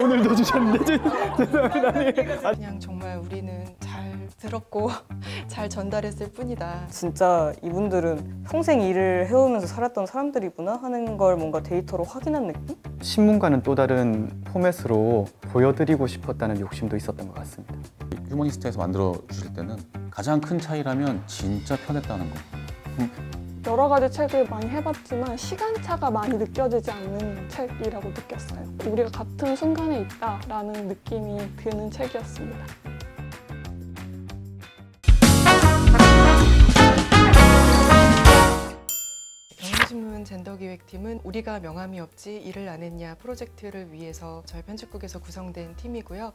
오늘도 주셨는데 죄송합니다. 그냥 정말 우리는 잘 들었고 잘 전달했을 뿐이다. 진짜 이분들은 평생 일을 해오면서 살았던 사람들이구나 하는 걸 뭔가 데이터로 확인한 느낌? 신문과는 또 다른 포맷으로 보여드리고 싶었다는 욕심도 있었던 것 같습니다. 휴머니스트에서 만들어 주실 때는 가장 큰 차이라면 진짜 편했다는 거. 여러 가지 책을 많이 해봤지만 시간차가 많이 느껴지지 않는 책이라고 느꼈어요. 우리가 같은 순간에 있다라는 느낌이 드는 책이었습니다. 경향신문 젠더기획팀은 우리가 명함이 없지 일을 안 했냐 프로젝트를 위해서 저희 편집국에서 구성된 팀이고요.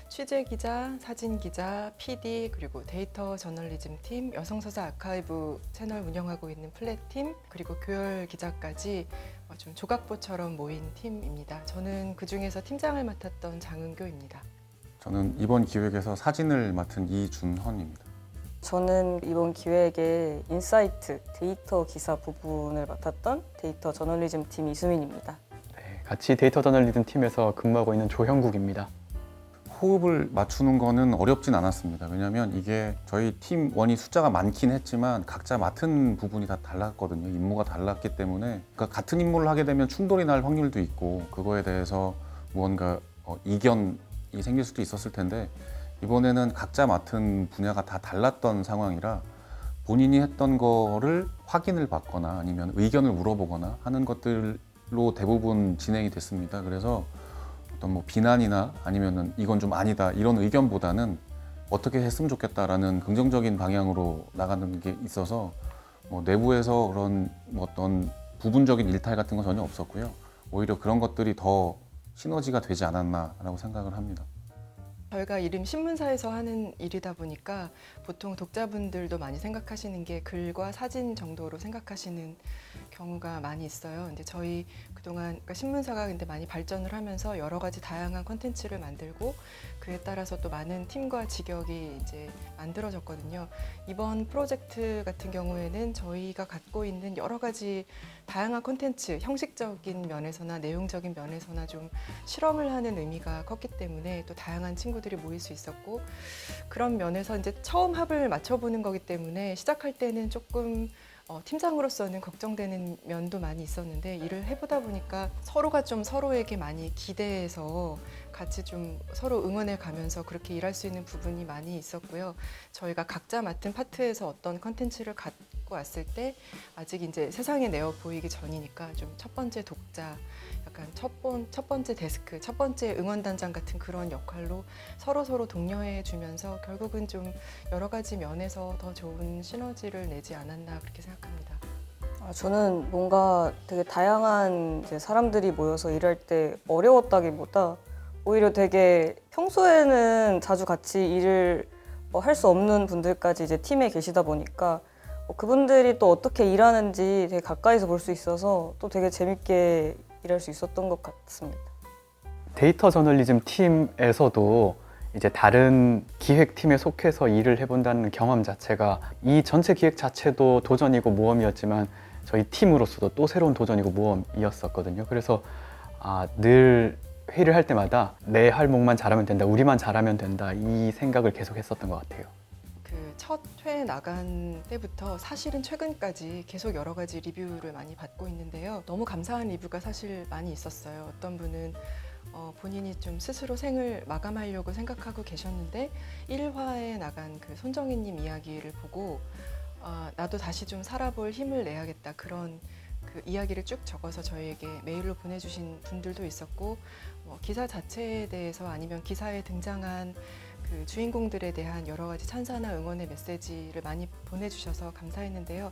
취재기자, 사진기자, PD, 그리고 데이터 저널리즘 팀, 여성서사 아카이브 채널 운영하고 있는 플랫팀, 그리고 교열 기자까지 좀 조각보처럼 모인 팀입니다. 저는 그중에서 팀장을 맡았던 장은교입니다. 저는 이번 기획에서 사진을 맡은 이준헌입니다. 저는 이번 기획의 인사이트, 데이터 기사 부분을 맡았던 데이터 저널리즘 팀 이수민입니다. 네, 같이 데이터 저널리즘 팀에서 근무하고 있는 조형국입니다. 호흡을 맞추는 거는 어렵진 않았습니다. 왜냐하면 이게 저희 팀원이 숫자가 많긴 했지만 각자 맡은 부분이 다 달랐거든요. 임무가 달랐기 때문에 그러니까 같은 임무를 하게 되면 충돌이 날 확률도 있고 그거에 대해서 무언가 이견이 생길 수도 있었을 텐데 이번에는 각자 맡은 분야가 다 달랐던 상황이라 본인이 했던 거를 확인을 받거나 아니면 의견을 물어보거나 하는 것들로 대부분 진행이 됐습니다. 그래서 어떤 뭐 비난이나 아니면은 이건 좀 아니다 이런 의견보다는 어떻게 했으면 좋겠다라는 긍정적인 방향으로 나가는 게 있어서 뭐 내부에서 그런 뭐 어떤 부분적인 일탈 같은 건 전혀 없었고요. 오히려 그런 것들이 더 시너지가 되지 않았나라고 생각을 합니다. 저희가 이름 신문사에서 하는 일이다 보니까 보통 독자분들도 많이 생각하시는 게 글과 사진 정도로 생각하시는 경우가 많이 있어요. 근데 저희 그동안 그러니까 신문사가 근데 많이 발전을 하면서 여러 가지 다양한 콘텐츠를 만들고 그에 따라서 또 많은 팀과 직역이 이제 만들어졌거든요. 이번 프로젝트 같은 경우에는 저희가 갖고 있는 여러 가지 다양한 콘텐츠, 형식적인 면에서나 내용적인 면에서나 좀 실험을 하는 의미가 컸기 때문에 또 다양한 친구들이 모일 수 있었고 그런 면에서 이제 처음 합을 맞춰보는 거기 때문에 시작할 때는 조금 팀장으로서는 걱정되는 면도 많이 있었는데 일을 해보다 보니까 서로가 좀 서로에게 많이 기대해서 같이 좀 서로 응원해 가면서 그렇게 일할 수 있는 부분이 많이 있었고요. 저희가 각자 맡은 파트에서 어떤 컨텐츠를 갖고 왔을 때 아직 이제 세상에 내어 보이기 전이니까 좀 첫 번째 독자, 약간 첫 번째 데스크, 첫 번째 응원단장 같은 그런 역할로 서로 독려해 주면서 결국은 좀 여러 가지 면에서 더 좋은 시너지를 내지 않았나 그렇게 생각합니다. 저는 뭔가 되게 다양한 이제 사람들이 모여서 일할 때 어려웠다기보다 오히려 되게 평소에는 자주 같이 일을 할 수 없는 분들까지 이제 팀에 계시다 보니까 그분들이 또 어떻게 일하는지 되게 가까이서 볼 수 있어서 또 되게 재밌게 일할 수 있었던 것 같습니다. 데이터 저널리즘 팀에서도 이제 다른 기획팀에 속해서 일을 해본다는 경험 자체가 이 전체 기획 자체도 도전이고 모험이었지만 저희 팀으로서도 또 새로운 도전이고 모험이었었거든요. 그래서 늘 회의를 할 때마다 내 할목만 잘하면 된다, 우리만 잘하면 된다 이 생각을 계속 했었던 것 같아요. 그 첫 회 나간 때부터 사실은 최근까지 계속 여러 가지 리뷰를 많이 받고 있는데요. 너무 감사한 리뷰가 사실 많이 있었어요. 어떤 분은 본인이 좀 스스로 생을 마감하려고 생각하고 계셨는데 1화에 나간 그 손정희님 이야기를 보고 나도 다시 좀 살아볼 힘을 내야겠다 그런 그 이야기를 쭉 적어서 저희에게 메일로 보내주신 분들도 있었고 기사 자체에 대해서 아니면 기사에 등장한 그 주인공들에 대한 여러 가지 찬사나 응원의 메시지를 많이 보내주셔서 감사했는데요.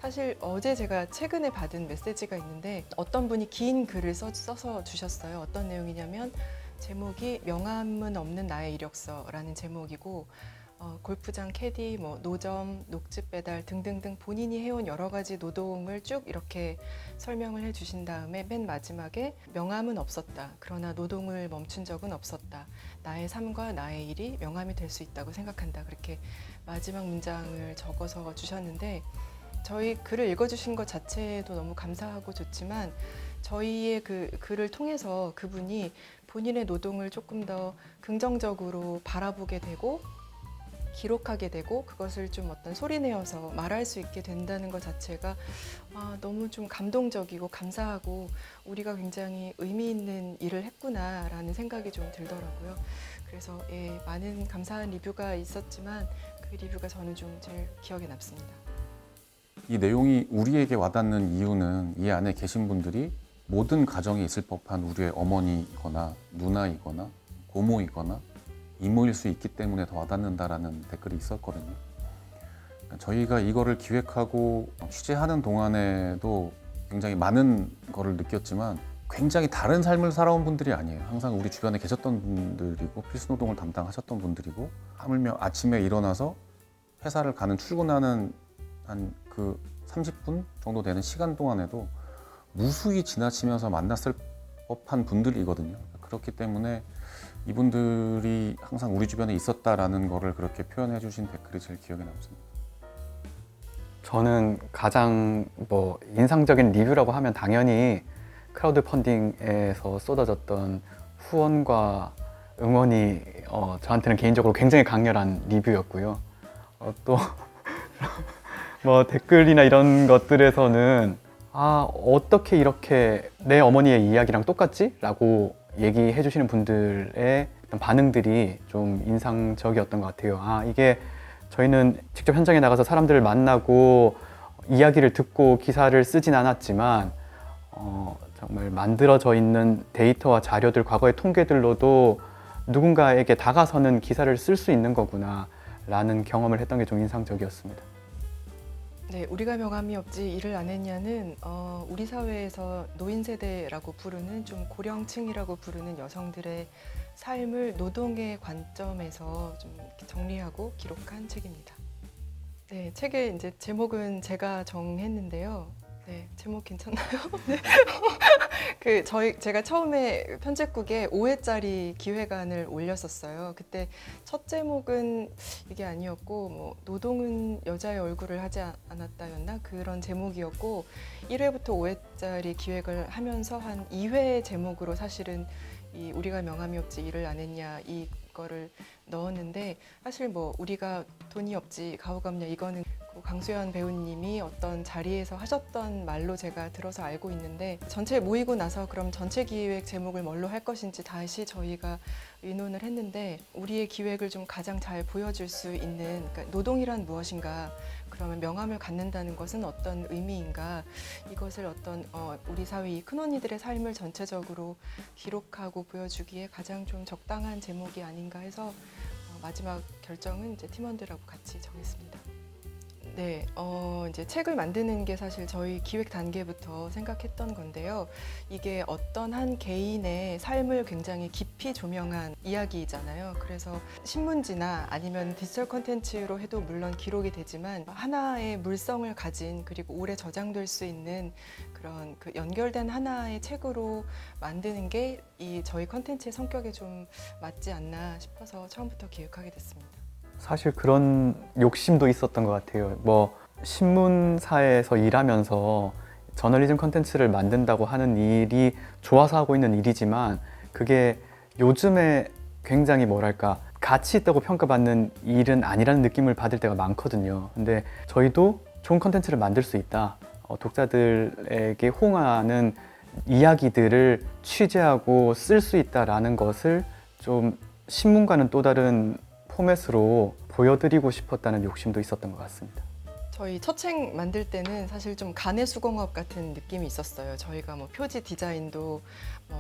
사실 어제 제가 최근에 받은 메시지가 있는데 어떤 분이 긴 글을 써서 주셨어요. 어떤 내용이냐면 제목이 명함은 없는 나의 이력서라는 제목이고 골프장 캐디, 노점, 녹즙 배달 등등등 본인이 해온 여러 가지 노동을 쭉 이렇게 설명을 해주신 다음에 맨 마지막에 명함은 없었다. 그러나 노동을 멈춘 적은 없었다. 나의 삶과 나의 일이 명함이 될 수 있다고 생각한다. 그렇게 마지막 문장을 적어서 주셨는데 저희 글을 읽어주신 것 자체도 너무 감사하고 좋지만 저희의 그 글을 통해서 그분이 본인의 노동을 조금 더 긍정적으로 바라보게 되고 기록하게 되고 그것을 좀 어떤 소리내어서 말할 수 있게 된다는 것 자체가 너무 좀 감동적이고 감사하고 우리가 굉장히 의미 있는 일을 했구나라는 생각이 좀 들더라고요. 그래서 많은 감사한 리뷰가 있었지만 그 리뷰가 저는 좀 제일 기억에 남습니다. 이 내용이 우리에게 와닿는 이유는 이 안에 계신 분들이 모든 가정에 있을 법한 우리의 어머니이거나 누나이거나 고모이거나 이모일 수 있기 때문에 더 와닿는다라는 댓글이 있었거든요. 저희가 이거를 기획하고 취재하는 동안에도 굉장히 많은 거를 느꼈지만 굉장히 다른 삶을 살아온 분들이 아니에요. 항상 우리 주변에 계셨던 분들이고 필수노동을 담당하셨던 분들이고 하물며 아침에 일어나서 회사를 가는 출근하는 한 그 30분 정도 되는 시간 동안에도 무수히 지나치면서 만났을 법한 분들이거든요. 그렇기 때문에 이분들이 항상 우리 주변에 있었다라는 거를 그렇게 표현해 주신 댓글이 제일 기억에 남습니다. 저는 가장 인상적인 리뷰라고 하면 당연히 크라우드 펀딩에서 쏟아졌던 후원과 응원이 저한테는 개인적으로 굉장히 강렬한 리뷰였고요. 또 댓글이나 이런 것들에서는 어떻게 이렇게 내 어머니의 이야기랑 똑같지? 라고 얘기해 주시는 분들의 반응들이 좀 인상적이었던 것 같아요. 이게 저희는 직접 현장에 나가서 사람들을 만나고 이야기를 듣고 기사를 쓰진 않았지만 정말 만들어져 있는 데이터와 자료들, 과거의 통계들로도 누군가에게 다가서는 기사를 쓸 수 있는 거구나 라는 경험을 했던 게 좀 인상적이었습니다. 네, 우리가 명함이 없지 일을 안 했냐는 우리 사회에서 노인 세대라고 부르는 좀 고령층이라고 부르는 여성들의 삶을 노동의 관점에서 좀 이렇게 정리하고 기록한 책입니다. 네, 책의 이제 제목은 제가 정했는데요. 네, 제목 괜찮나요? 네. 제가 처음에 편집국에 5회짜리 기획안을 올렸었어요. 그때 첫 제목은 이게 아니었고 노동은 여자의 얼굴을 하지 않았다였나 그런 제목이었고 1회부터 5회짜리 기획을 하면서 한 2회 제목으로 사실은 이 우리가 명함이 없지 일을 안 했냐 이거를 넣었는데 사실 우리가 돈이 없지 가오가 없냐 이거는 강수연 배우님이 어떤 자리에서 하셨던 말로 제가 들어서 알고 있는데 전체 모이고 나서 그럼 전체 기획 제목을 뭘로 할 것인지 다시 저희가 의논을 했는데 우리의 기획을 좀 가장 잘 보여줄 수 있는 그러니까 노동이란 무엇인가 그러면 명함을 갖는다는 것은 어떤 의미인가 이것을 어떤 우리 사회 이 큰언니들의 삶을 전체적으로 기록하고 보여주기에 가장 좀 적당한 제목이 아닌가 해서 마지막 결정은 이제 팀원들하고 같이 정했습니다. 네, 이제 책을 만드는 게 사실 저희 기획 단계부터 생각했던 건데요. 이게 어떤 한 개인의 삶을 굉장히 깊이 조명한 이야기이잖아요. 그래서 신문지나 아니면 디지털 콘텐츠로 해도 물론 기록이 되지만 하나의 물성을 가진 그리고 오래 저장될 수 있는 그런 그 연결된 하나의 책으로 만드는 게 이 저희 콘텐츠의 성격에 좀 맞지 않나 싶어서 처음부터 기획하게 됐습니다. 사실 그런 욕심도 있었던 것 같아요. 신문사에서 일하면서 저널리즘 컨텐츠를 만든다고 하는 일이 좋아서 하고 있는 일이지만 그게 요즘에 굉장히 가치 있다고 평가받는 일은 아니라는 느낌을 받을 때가 많거든요. 근데 저희도 좋은 컨텐츠를 만들 수 있다. 독자들에게 호응하는 이야기들을 취재하고 쓸 수 있다라는 것을 좀 신문과는 또 다른 포맷으로 보여드리고 싶었다는 욕심도 있었던 것 같습니다. 저희 첫 책 만들 때는 사실 좀 간의 수공업 같은 느낌이 있었어요. 저희가 표지 디자인도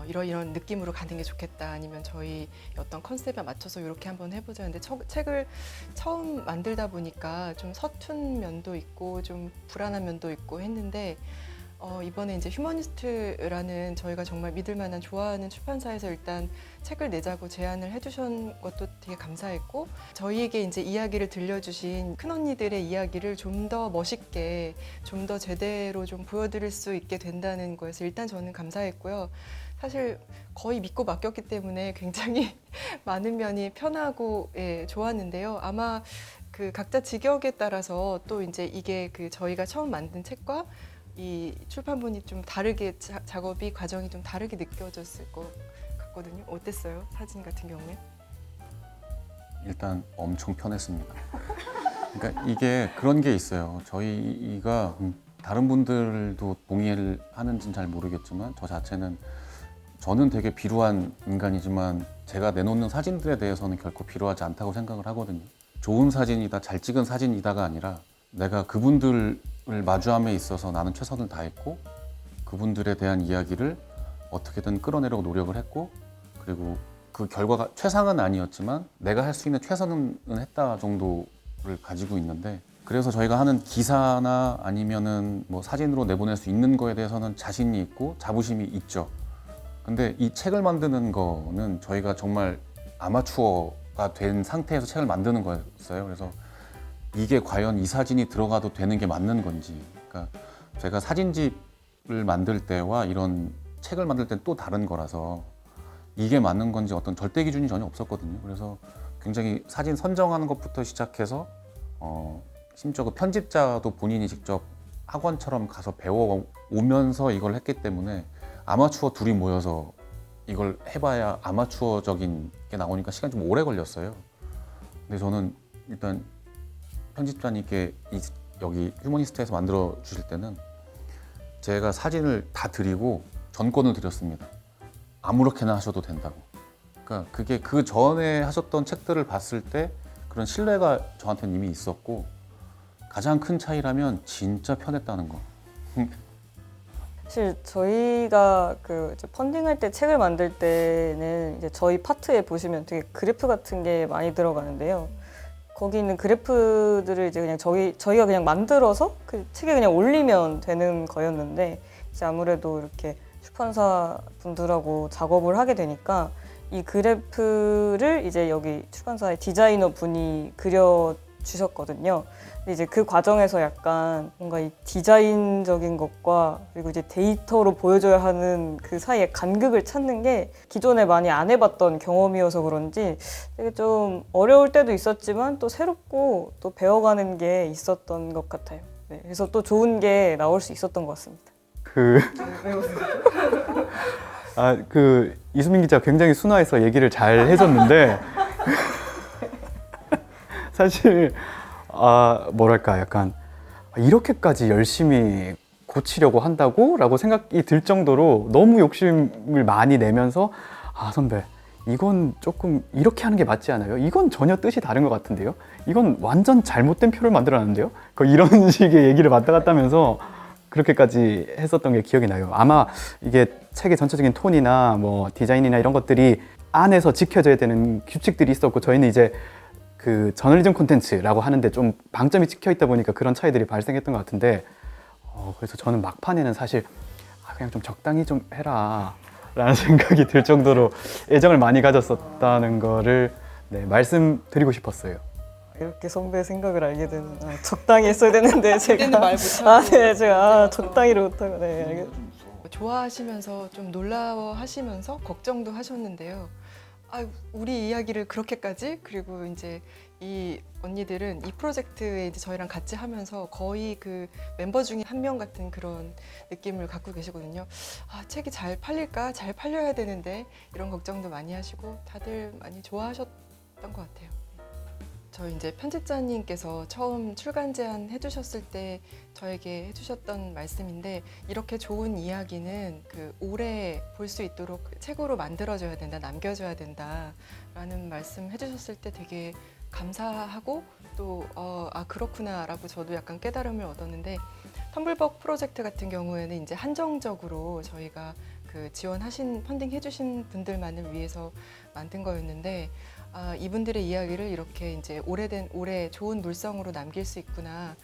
이런 느낌으로 가는 게 좋겠다 아니면 저희 어떤 컨셉에 맞춰서 이렇게 한번 해보자. 근데 책을 처음 만들다 보니까 좀 서툰 면도 있고 좀 불안한 면도 있고 했는데 이번에 이제 휴머니스트라는 저희가 정말 믿을 만한 좋아하는 출판사에서 일단 책을 내자고 제안을 해주신 것도 되게 감사했고 저희에게 이제 이야기를 들려주신 큰언니들의 이야기를 좀 더 멋있게 좀 더 제대로 좀 보여드릴 수 있게 된다는 거에서 일단 저는 감사했고요. 사실 거의 믿고 맡겼기 때문에 굉장히 많은 면이 편하고 좋았는데요. 아마 그 각자 직역에 따라서 또 이제 이게 저희가 처음 만든 책과 이 출판분이 좀 다르게 작업이 과정이 좀 다르게 느껴졌을 것 같거든요. 봤거든요. 어땠어요? 사진 같은 경우에? 일단 엄청 편했습니다. 그러니까 이게 그런 게 있어요. 저희가 다른 분들도 동의를 하는지는 잘 모르겠지만 저 자체는 저는 되게 비루한 인간이지만 제가 내놓는 사진들에 대해서는 결코 비루하지 않다고 생각을 하거든요. 좋은 사진이다, 잘 찍은 사진이다가 아니라 내가 그분들을 마주함에 있어서 나는 최선을 다했고 그분들에 대한 이야기를 어떻게든 끌어내려고 노력을 했고 그리고 그 결과가 최상은 아니었지만 내가 할 수 있는 최선은 했다 정도를 가지고 있는데 그래서 저희가 하는 기사나 아니면은 뭐 사진으로 내보낼 수 있는 거에 대해서는 자신이 있고 자부심이 있죠. 근데 이 책을 만드는 거는 저희가 정말 아마추어가 된 상태에서 책을 만드는 거였어요. 그래서 이게 과연 이 사진이 들어가도 되는 게 맞는 건지. 그러니까 제가 사진집을 만들 때와 이런 책을 만들 때는 또 다른 거라서 이게 맞는 건지 어떤 절대 기준이 전혀 없었거든요. 그래서 굉장히 사진 선정하는 것부터 시작해서 심지어 그 편집자도 본인이 직접 학원처럼 가서 배워오면서 이걸 했기 때문에 아마추어 둘이 모여서 이걸 해봐야 아마추어적인 게 나오니까 시간이 좀 오래 걸렸어요. 근데 저는 일단 편집자님께 여기 휴머니스트에서 만들어 주실 때는 제가 사진을 다 드리고 전권을 드렸습니다. 아무렇게나 하셔도 된다고. 그러니까 그게 그 전에 하셨던 책들을 봤을 때 그런 신뢰가 저한테는 이미 있었고 가장 큰 차이라면 진짜 편했다는 거. 사실 저희가 그 이제 펀딩할 때 책을 만들 때는 이제 저희 파트에 보시면 되게 그래프 같은 게 많이 들어가는데요. 거기 있는 그래프들을 이제 그냥 저희가 그냥 만들어서 그 책에 그냥 올리면 되는 거였는데 이제 아무래도 이렇게 출판사 분들하고 작업을 하게 되니까 이 그래프를 이제 여기 출판사의 디자이너 분이 그려 주셨거든요. 근데 이제 그 과정에서 약간 뭔가 이 디자인적인 것과 그리고 이제 데이터로 보여줘야 하는 그 사이에 간극을 찾는 게 기존에 많이 안 해봤던 경험이어서 그런지 되게 좀 어려울 때도 있었지만 또 새롭고 또 배워가는 게 있었던 것 같아요. 네, 그래서 또 좋은 게 나올 수 있었던 것 같습니다. 이수민 기자 굉장히 순화해서 얘기를 잘 해줬는데 사실 뭐랄까 약간 이렇게까지 열심히 고치려고 한다고? 라고 생각이 들 정도로 너무 욕심을 많이 내면서 선배 이건 조금 이렇게 하는 게 맞지 않아요? 이건 전혀 뜻이 다른 것 같은데요? 이건 완전 잘못된 표를 만들어놨는데요? 이런 식의 얘기를 왔다 갔다 하면서 그렇게까지 했었던 게 기억이 나요. 아마 이게 책의 전체적인 톤이나 뭐 디자인이나 이런 것들이 안에서 지켜져야 되는 규칙들이 있었고 저희는 이제 그 저널리즘 콘텐츠라고 하는데 좀 방점이 찍혀 있다 보니까 그런 차이들이 발생했던 것 같은데 그래서 저는 막판에는 사실 그냥 좀 적당히 좀 해라 라는 생각이 들 정도로 애정을 많이 가졌었다는 거를 말씀드리고 싶었어요. 이렇게 선배의 생각을 알게 되는 적당히 했어야 되는데 그때는 말 못하고 네, 제가 적당히를 못하고 네, 알겠습니다. 좋아하시면서 좀 놀라워하시면서 걱정도 하셨는데요. 우리 이야기를 그렇게까지 그리고 이제 이 언니들은 이 프로젝트에 이제 저희랑 같이 하면서 거의 그 멤버 중에 한 명 같은 그런 느낌을 갖고 계시거든요. 책이 잘 팔릴까? 잘 팔려야 되는데 이런 걱정도 많이 하시고 다들 많이 좋아하셨던 것 같아요. 저희 이제 편집자님께서 처음 출간 제안 해주셨을 때 저에게 해주셨던 말씀인데 이렇게 좋은 이야기는 그 오래 볼 수 있도록 책으로 만들어줘야 된다, 남겨줘야 된다라는 말씀 해주셨을 때 되게 감사하고 또 그렇구나라고 저도 약간 깨달음을 얻었는데 텀블벅 프로젝트 같은 경우에는 이제 한정적으로 저희가 그 지원하신 펀딩 해주신 분들만을 위해서 만든 거였는데 이분들의 이야기를 이렇게 이제 오래 좋은 물성으로 남길 수 있구나.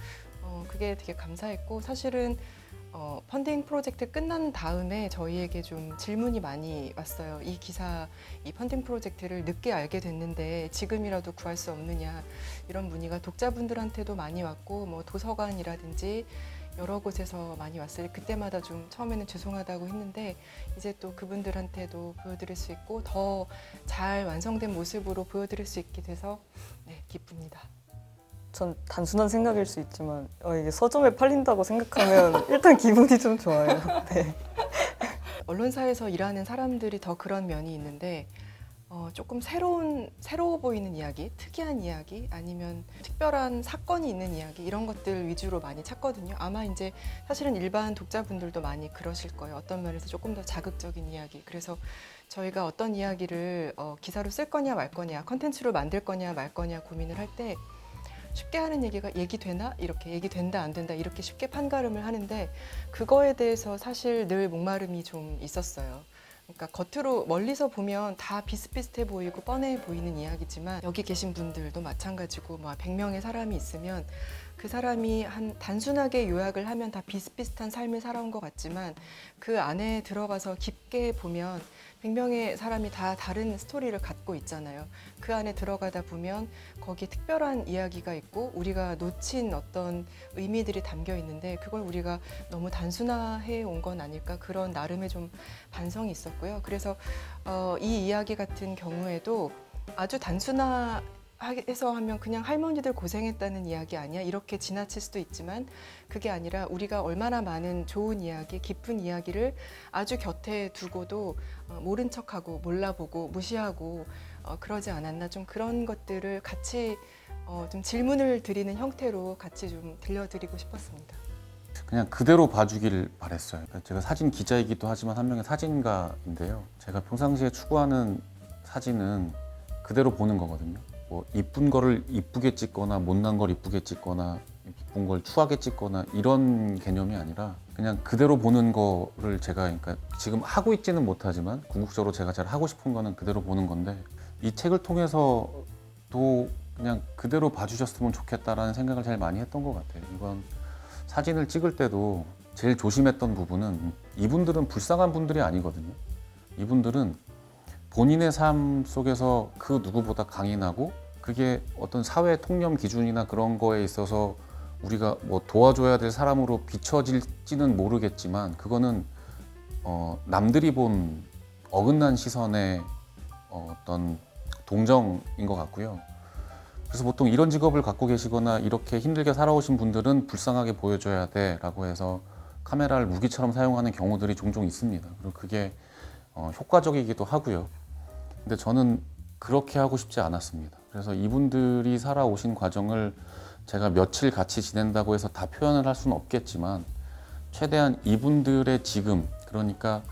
그게 되게 감사했고 사실은 펀딩 프로젝트 끝난 다음에 저희에게 좀 질문이 많이 왔어요. 이 펀딩 프로젝트를 늦게 알게 됐는데 지금이라도 구할 수 없느냐 이런 문의가 독자분들한테도 많이 왔고 뭐 도서관이라든지 여러 곳에서 많이 왔어요. 그때마다 좀 처음에는 죄송하다고 했는데 이제 또 그분들한테도 보여드릴 수 있고 더 잘 완성된 모습으로 보여드릴 수 있게 돼서 기쁩니다. 전 단순한 생각일 수 있지만 이게 서점에 팔린다고 생각하면 일단 기분이 좀 좋아요. 네. 언론사에서 일하는 사람들이 더 그런 면이 있는데 조금 새로워 보이는 이야기, 특이한 이야기, 아니면 특별한 사건이 있는 이야기 이런 것들 위주로 많이 찾거든요. 아마 이제 사실은 일반 독자분들도 많이 그러실 거예요. 어떤 면에서 조금 더 자극적인 이야기. 그래서 저희가 어떤 이야기를 기사로 쓸 거냐 말 거냐, 컨텐츠로 만들 거냐 말 거냐 고민을 할 때 쉽게 하는 얘기가 얘기 되나? 이렇게 얘기 된다 안 된다 이렇게 쉽게 판가름을 하는데 그거에 대해서 사실 늘 목마름이 좀 있었어요. 그러니까 겉으로 멀리서 보면 다 비슷비슷해 보이고 뻔해 보이는 이야기지만 여기 계신 분들도 마찬가지고 100명의 사람이 있으면 그 사람이 단순하게 요약을 하면 다 비슷비슷한 삶을 살아온 것 같지만 그 안에 들어가서 깊게 보면 100명의 사람이 다 다른 스토리를 갖고 있잖아요. 그 안에 들어가다 보면 거기에 특별한 이야기가 있고 우리가 놓친 어떤 의미들이 담겨 있는데 그걸 우리가 너무 단순화해 온 건 아닐까 그런 나름의 좀 반성이 있었고요. 그래서 이 이야기 같은 경우에도 아주 단순화해서 하면 그냥 할머니들 고생했다는 이야기 아니야? 이렇게 지나칠 수도 있지만 그게 아니라 우리가 얼마나 많은 좋은 이야기, 깊은 이야기를 아주 곁에 두고도 모른 척하고 몰라보고 무시하고 그러지 않았나 좀 그런 것들을 같이 좀 질문을 드리는 형태로 같이 좀 들려드리고 싶었습니다. 그냥 그대로 봐주길 바랬어요. 그러니까 제가 사진 기자이기도 하지만 한 명의 사진가인데요. 제가 평상시에 추구하는 사진은 그대로 보는 거거든요. 뭐 이쁜 거를 이쁘게 찍거나 못난 걸 이쁘게 찍거나 이쁜 걸 추하게 찍거나 이런 개념이 아니라 그냥 그대로 보는 거를 제가 그러니까 지금 하고 있지는 못하지만 궁극적으로 제가 잘 하고 싶은 거는 그대로 보는 건데 이 책을 통해서도 그냥 그대로 봐주셨으면 좋겠다라는 생각을 제일 많이 했던 것 같아요. 이건 사진을 찍을 때도 제일 조심했던 부분은 이분들은 불쌍한 분들이 아니거든요. 이분들은 본인의 삶 속에서 그 누구보다 강인하고 그게 어떤 사회 통념 기준이나 그런 거에 있어서 우리가 뭐 도와줘야 될 사람으로 비춰질지는 모르겠지만 그거는 남들이 본 어긋난 시선의 어떤 동정인 것 같고요. 그래서 보통 이런 직업을 갖고 계시거나 이렇게 힘들게 살아오신 분들은 불쌍하게 보여줘야 돼라고 해서 카메라를 무기처럼 사용하는 경우들이 종종 있습니다. 그리고 그게 효과적이기도 하고요. 근데 저는 그렇게 하고 싶지 않았습니다. 그래서 이분들이 살아오신 과정을 제가 며칠 같이 지낸다고 해서 다 표현을 할 수는 없겠지만 최대한 이분들의 지금, 그러니까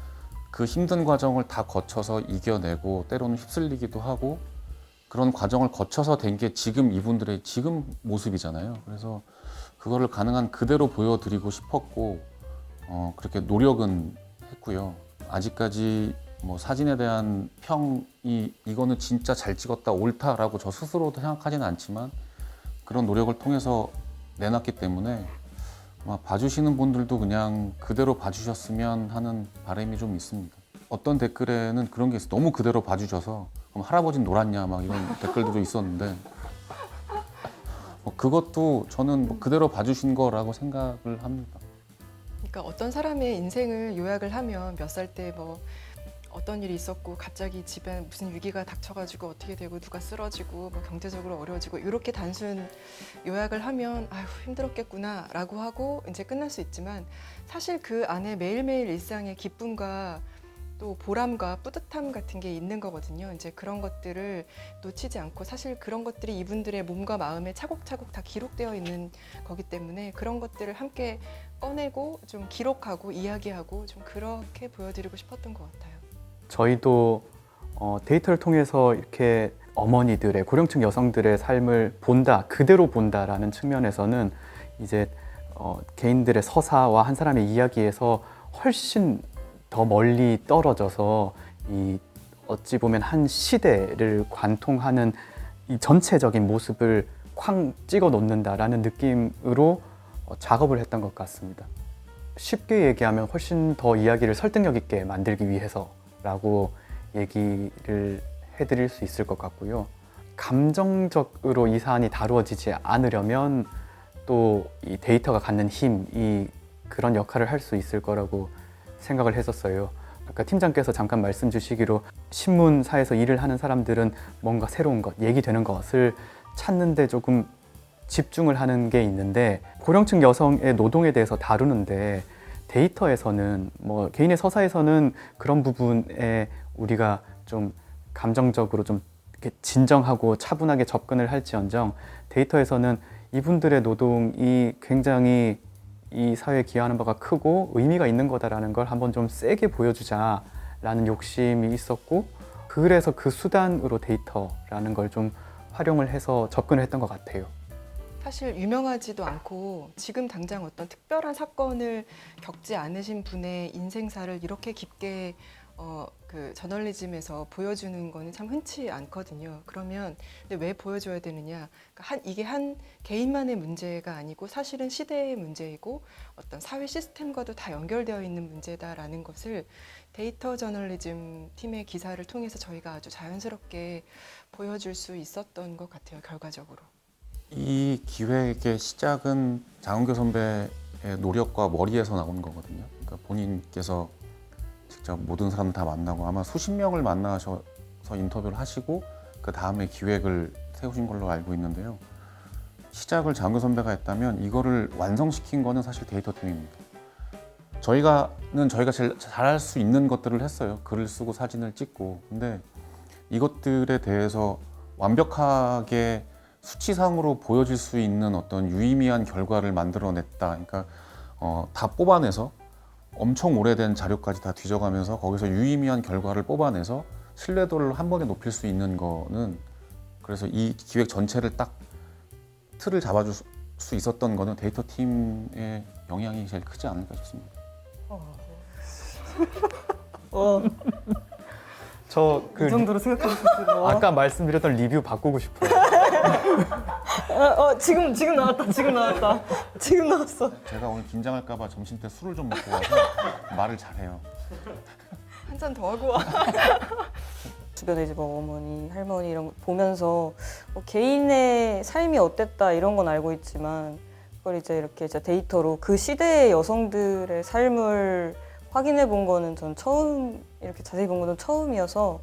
그 힘든 과정을 다 거쳐서 이겨내고 때로는 휩쓸리기도 하고 그런 과정을 거쳐서 된 게 지금 이분들의 지금 모습이잖아요. 그래서 그거를 가능한 그대로 보여드리고 싶었고 그렇게 노력은 했고요. 아직까지 뭐 사진에 대한 평이 이거는 진짜 잘 찍었다 옳다라고 저 스스로도 생각하지는 않지만 그런 노력을 통해서 내놨기 때문에 아마 봐주시는 분들도 그냥 그대로 봐주셨으면 하는 바람이 좀 있습니다. 어떤 댓글에는 그런 게 있어요. 너무 그대로 봐주셔서 그럼 할아버지는 놀았냐 막 이런 댓글들도 있었는데 그것도 저는 뭐 그대로 봐주신 거라고 생각을 합니다. 그러니까 어떤 사람의 인생을 요약을 하면 몇 살 때 뭐 어떤 일이 있었고 갑자기 집에 무슨 위기가 닥쳐가지고 어떻게 되고 누가 쓰러지고 뭐 경제적으로 어려워지고 이렇게 단순 요약을 하면 아휴 힘들었겠구나 라고 하고 이제 끝날 수 있지만 사실 그 안에 매일매일 일상의 기쁨과 또 보람과 뿌듯함 같은 게 있는 거거든요. 이제 그런 것들을 놓치지 않고 사실 그런 것들이 이분들의 몸과 마음에 차곡차곡 다 기록되어 있는 거기 때문에 그런 것들을 함께 꺼내고 좀 기록하고 이야기하고 좀 그렇게 보여드리고 싶었던 것 같아요. 저희도 데이터를 통해서 이렇게 어머니들의 고령층 여성들의 삶을 본다, 그대로 본다라는 측면에서는 이제 개인들의 서사와 한 사람의 이야기에서 훨씬 더 멀리 떨어져서 이 어찌 보면 한 시대를 관통하는 이 전체적인 모습을 쾅 찍어 놓는다라는 느낌으로 작업을 했던 것 같습니다. 쉽게 얘기하면 훨씬 더 이야기를 설득력 있게 만들기 위해서라고 얘기를 해드릴 수 있을 것 같고요. 감정적으로 이 사안이 다루어지지 않으려면 또 이 데이터가 갖는 힘이 그런 역할을 할 수 있을 거라고 생각을 했었어요. 아까 팀장께서 잠깐 말씀 주시기로 신문사에서 일을 하는 사람들은 뭔가 새로운 것, 얘기되는 것을 찾는데 조금 집중을 하는 게 있는데 고령층 여성의 노동에 대해서 다루는데 데이터에서는 뭐 개인의 서사에서는 그런 부분에 우리가 좀 감정적으로 좀 이렇게 진정하고 차분하게 접근을 할지언정 데이터에서는 이분들의 노동이 굉장히 이 사회에 기여하는 바가 크고 의미가 있는 거다라는 걸 한번 좀 세게 보여주자라는 욕심이 있었고 그래서 그 수단으로 데이터라는 걸 좀 활용을 해서 접근을 했던 것 같아요. 사실 유명하지도 않고 지금 당장 어떤 특별한 사건을 겪지 않으신 분의 인생사를 이렇게 깊게 그 저널리즘에서 보여주는 거는 참 흔치 않거든요. 그러면 근데 왜 보여줘야 되느냐? 그러니까 이게 한 개인만의 문제가 아니고 사실은 시대의 문제이고 어떤 사회 시스템과도 다 연결되어 있는 문제다라는 것을 데이터 저널리즘 팀의 기사를 통해서 저희가 아주 자연스럽게 보여줄 수 있었던 것 같아요. 결과적으로. 이 기획의 시작은 장은교 선배의 노력과 머리에서 나온 거거든요. 그러니까 본인께서 직접 모든 사람 다 만나고 아마 수십 명을 만나셔서 인터뷰를 하시고 그 다음에 기획을 세우신 걸로 알고 있는데요. 시작을 장은교 선배가 했다면 이거를 완성시킨 거는 사실 데이터 팀입니다. 저희가 제일 잘할 수 있는 것들을 했어요. 글을 쓰고 사진을 찍고. 근데 이것들에 대해서 완벽하게 수치상으로 보여질 수 있는 어떤 유의미한 결과를 만들어냈다. 그러니까 다 뽑아내서 엄청 오래된 자료까지 다 뒤져가면서 거기서 유의미한 결과를 뽑아내서 신뢰도를 한 번에 높일 수 있는 거는 그래서 이 기획 전체를 딱 틀을 잡아줄 수 있었던 거는 데이터 팀의 영향이 제일 크지 않을까 싶습니다. 저그 정도로 생각하셨어요. 아까 말씀드렸던 리뷰 바꾸고 싶어요. 지금 나왔다. 지금 나왔어. 제가 오늘 긴장할까봐 점심 때 술을 좀 먹고 와서 말을 잘해요. 한 잔 더 하고 와. 주변에 이제 뭐 어머니, 할머니 이런 거 보면서 개인의 삶이 어땠다 이런 건 알고 있지만 그걸 이제 이렇게 데이터로 그 시대의 여성들의 삶을 확인해 본 거는 전 이렇게 자세히 본 거는 처음이어서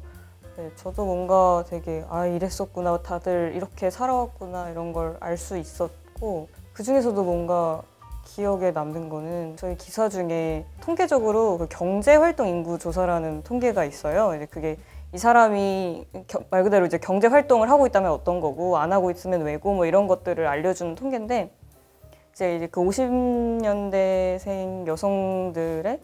네, 저도 뭔가 되게 이랬었구나, 다들 이렇게 살아왔구나 이런 걸 알 수 있었고 그 중에서도 뭔가 기억에 남는 거는 저희 기사 중에 통계적으로 그 경제활동 인구 조사라는 통계가 있어요. 이제 그게 이 사람이 말 그대로 이제 경제 활동을 하고 있다면 어떤 거고 안 하고 있으면 왜고 뭐 이런 것들을 알려주는 통계인데 이제 그 50년대생 여성들의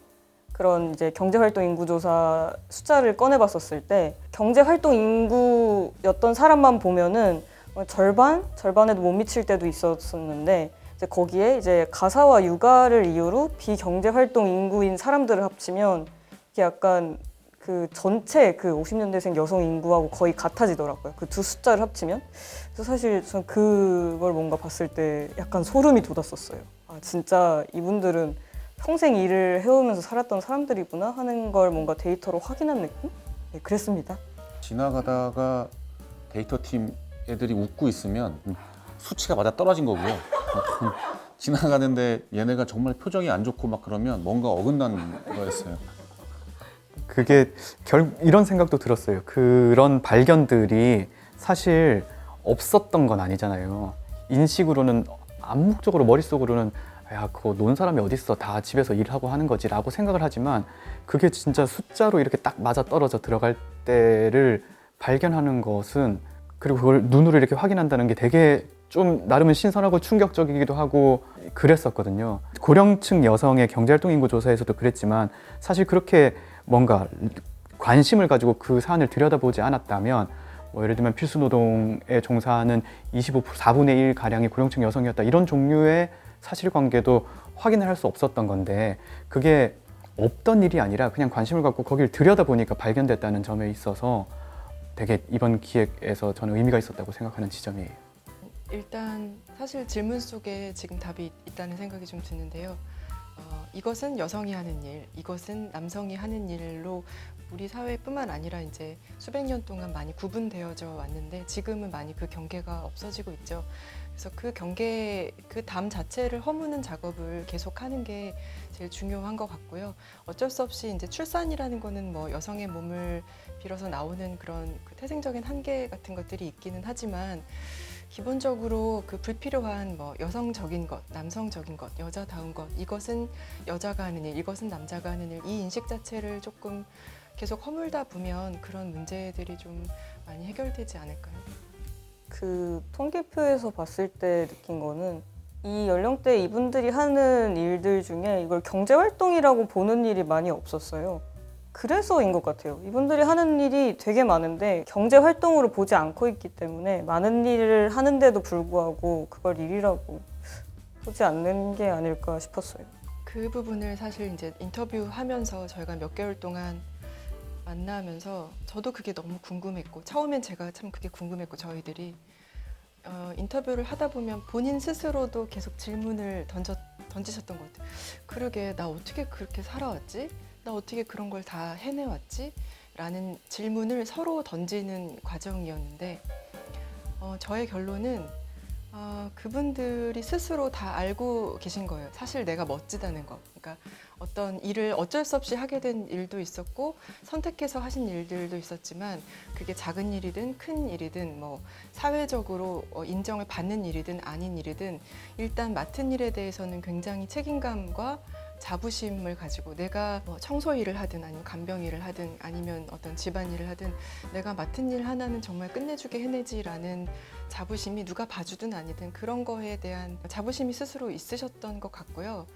그런 이제 경제활동 인구조사 숫자를 꺼내봤었을 때 경제활동 인구였던 사람만 보면은 절반에도 못 미칠 때도 있었었는데 이제 거기에 이제 가사와 육아를 이유로 비경제활동 인구인 사람들을 합치면 이게 약간 그 전체 그 50년대생 여성 인구하고 거의 같아지더라고요. 그 두 숫자를 합치면. 그래서 사실 전 그걸 뭔가 봤을 때 약간 소름이 돋았었어요. 진짜 이분들은 평생 일을 해오면서 살았던 사람들이구나 하는 걸 뭔가 데이터로 확인한 느낌? 네, 그랬습니다. 지나가다가 데이터 팀 애들이 웃고 있으면 수치가 맞아 떨어진 거고요. 지나가는데 얘네가 정말 표정이 안 좋고 막 그러면 뭔가 어긋난 거였어요. 그게 이런 생각도 들었어요. 그런 발견들이 사실 없었던 건 아니잖아요. 인식으로는 암묵적으로 머릿속으로는 야, 그거 논 사람이 어딨어. 다 집에서 일하고 하는 거지 라고 생각을 하지만 그게 진짜 숫자로 이렇게 딱 맞아 떨어져 들어갈 때를 발견하는 것은 그리고 그걸 눈으로 이렇게 확인한다는 게 되게 좀 나름은 신선하고 충격적이기도 하고 그랬었거든요. 고령층 여성의 경제활동 인구 조사에서도 그랬지만 사실 그렇게 뭔가 관심을 가지고 그 사안을 들여다보지 않았다면 뭐 예를 들면 필수 노동에 종사하는 4분의 1 가량이 고령층 여성이었다 이런 종류의 사실관계도 확인을 할 수 없었던 건데 그게 없던 일이 아니라 그냥 관심을 갖고 거기를 들여다보니까 발견됐다는 점에 있어서 되게 이번 기획에서 저는 의미가 있었다고 생각하는 지점이에요. 일단 사실 질문 속에 지금 답이 있다는 생각이 좀 드는데요. 이것은 여성이 하는 일, 이것은 남성이 하는 일로 우리 사회뿐만 아니라 이제 수백 년 동안 많이 구분되어져 왔는데 지금은 많이 그 경계가 없어지고 있죠. 그래서 그 경계, 그 담 자체를 허무는 작업을 계속하는 게 제일 중요한 것 같고요. 어쩔 수 없이 이제 출산이라는 거는 뭐 여성의 몸을 빌어서 나오는 그런 그 태생적인 한계 같은 것들이 있기는 하지만 기본적으로 그 불필요한 뭐 여성적인 것, 남성적인 것, 여자다운 것, 이것은 여자가 하는 일, 이것은 남자가 하는 일, 이 인식 자체를 조금 계속 허물다 보면 그런 문제들이 좀 많이 해결되지 않을까요? 그 통계표에서 봤을 때 느낀 거는 이 연령대 이분들이 하는 일들 중에 이걸 경제활동이라고 보는 일이 많이 없었어요. 그래서인 것 같아요. 이분들이 하는 일이 되게 많은데 경제활동으로 보지 않고 있기 때문에 많은 일을 하는데도 불구하고 그걸 일이라고 보지 않는 게 아닐까 싶었어요. 그 부분을 사실 이제 인터뷰하면서 저희가 몇 개월 동안 만나면서 저도 그게 너무 궁금했고 처음엔 제가 참 그게 궁금했고 저희들이 인터뷰를 하다 보면 본인 스스로도 계속 질문을 던지셨던 것 같아요. 그러게 나 어떻게 그렇게 살아왔지? 나 어떻게 그런 걸 다 해내왔지? 라는 질문을 서로 던지는 과정이었는데 저의 결론은 그분들이 스스로 다 알고 계신 거예요. 사실 내가 멋지다는 거. 그러니까 어떤 일을 어쩔 수 없이 하게 된 일도 있었고 선택해서 하신 일들도 있었지만 그게 작은 일이든 큰 일이든 뭐 사회적으로 인정을 받는 일이든 아닌 일이든 일단 맡은 일에 대해서는 굉장히 책임감과 자부심을 가지고 내가 뭐 청소 일을 하든 아니면 간병 일을 하든 아니면 어떤 집안 일을 하든 내가 맡은 일 하나는 정말 끝내주게 해내지라는 자부심이 누가 봐주든 아니든 그런 거에 대한 자부심이 스스로 있으셨던 것 같고요.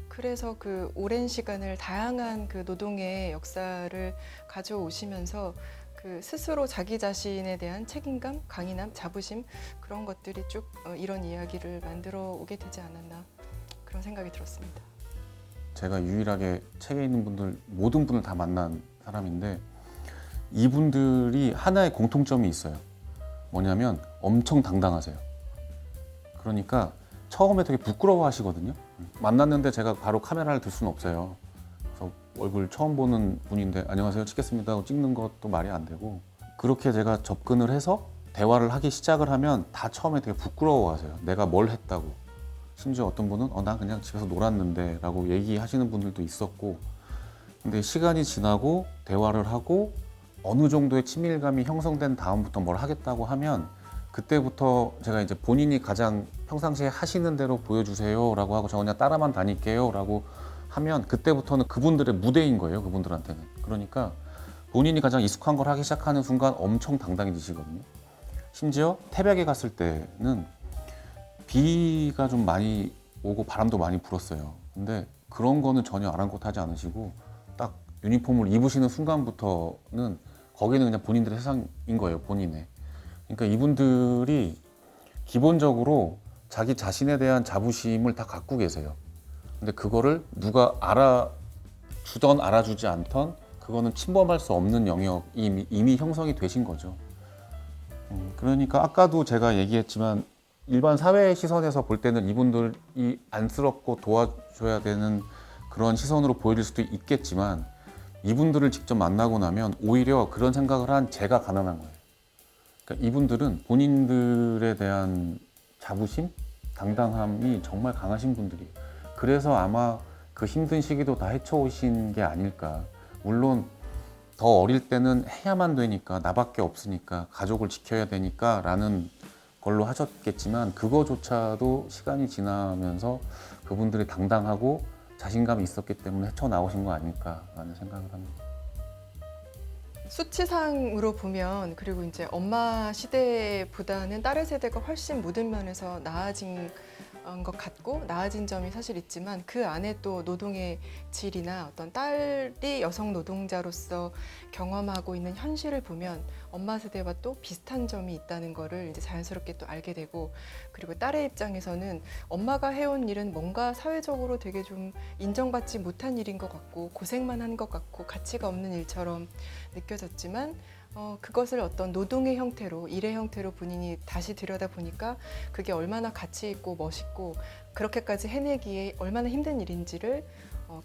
그래서 그 오랜 시간을 다양한 그 노동의 역사를 가져오시면서 그 스스로 자기 자신에 대한 책임감, 강인함, 자부심 그런 것들이 쭉 이런 이야기를 만들어 오게 되지 않았나 그런 생각이 들었습니다. 제가 유일하게 책에 있는 분들 모든 분을 다 만난 사람인데 이분들이 하나의 공통점이 있어요. 뭐냐면 엄청 당당하세요. 그러니까 처음에 되게 부끄러워 하시거든요. 만났는데 제가 바로 카메라를 들 수는 없어요. 그래서 얼굴 처음 보는 분인데 안녕하세요 찍겠습니다 하고 찍는 것도 말이 안 되고 그렇게 제가 접근을 해서 대화를 하기 시작을 하면 다 처음에 되게 부끄러워 하세요. 내가 뭘 했다고. 심지어 어떤 분은 나 그냥 집에서 놀았는데 라고 얘기하시는 분들도 있었고 근데 시간이 지나고 대화를 하고 어느 정도의 친밀감이 형성된 다음부터 뭘 하겠다고 하면 그때부터 제가 이제 본인이 가장 평상시에 하시는 대로 보여주세요 라고 하고 저 그냥 따라만 다닐게요 라고 하면 그때부터는 그분들의 무대인 거예요. 그분들한테는. 그러니까 본인이 가장 익숙한 걸 하기 시작하는 순간 엄청 당당해지시거든요. 심지어 태백에 갔을 때는 비가 좀 많이 오고 바람도 많이 불었어요. 근데 그런 거는 전혀 아랑곳하지 않으시고 딱 유니폼을 입으시는 순간부터는 거기는 그냥 본인들의 세상인 거예요. 본인의. 그러니까 이분들이 기본적으로 자기 자신에 대한 자부심을 다 갖고 계세요. 근데 그거를 누가 알아주던 알아주지 않던 그거는 침범할 수 없는 영역이 이미 형성이 되신 거죠. 그러니까 아까도 제가 얘기했지만 일반 사회의 시선에서 볼 때는 이분들이 안쓰럽고 도와줘야 되는 그런 시선으로 보여질 수도 있겠지만 이분들을 직접 만나고 나면 오히려 그런 생각을 한 제가 가난한 거예요. 그러니까 이분들은 본인들에 대한 자부심, 당당함이 정말 강하신 분들이에요. 그래서 아마 그 힘든 시기도 다 헤쳐오신 게 아닐까. 물론 더 어릴 때는 해야만 되니까 나밖에 없으니까 가족을 지켜야 되니까 라는 걸로 하셨겠지만 그거조차도 시간이 지나면서 그분들이 당당하고 자신감이 있었기 때문에 헤쳐나오신 거 아닐까라는 생각을 합니다. 수치상으로 보면 그리고 이제 엄마 시대보다는 딸의 세대가 훨씬 모든 면에서 나아진 것 같고 나아진 점이 사실 있지만 그 안에 또 노동의 질이나 어떤 딸이 여성 노동자로서 경험하고 있는 현실을 보면 엄마 세대와 또 비슷한 점이 있다는 거를 이제 자연스럽게 또 알게 되고 그리고 딸의 입장에서는 엄마가 해온 일은 뭔가 사회적으로 되게 좀 인정받지 못한 일인 것 같고 고생만 한 것 같고 가치가 없는 일처럼 느껴졌지만 그것을 어떤 노동의 형태로 일의 형태로 본인이 다시 들여다보니까 그게 얼마나 가치 있고 멋있고 그렇게까지 해내기에 얼마나 힘든 일인지를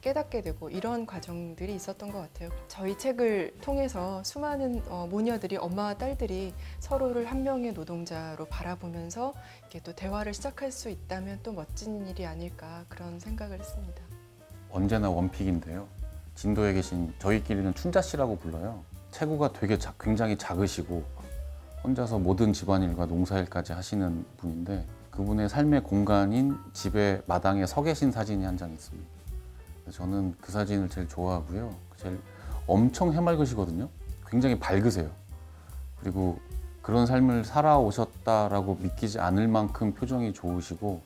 깨닫게 되고 이런 과정들이 있었던 것 같아요. 저희 책을 통해서 수많은 모녀들이 엄마와 딸들이 서로를 한 명의 노동자로 바라보면서 이렇게 또 대화를 시작할 수 있다면 또 멋진 일이 아닐까 그런 생각을 했습니다. 언제나 원픽인데요. 진도에 계신 저희끼리는 춘자 씨라고 불러요. 체구가 되게 굉장히 작으시고 혼자서 모든 집안일과 농사일까지 하시는 분인데 그분의 삶의 공간인 집의 마당에 서 계신 사진이 한 장 있습니다. 저는 그 사진을 제일 좋아하고요. 제일 엄청 해맑으시거든요. 굉장히 밝으세요. 그리고 그런 삶을 살아오셨다라고 믿기지 않을 만큼 표정이 좋으시고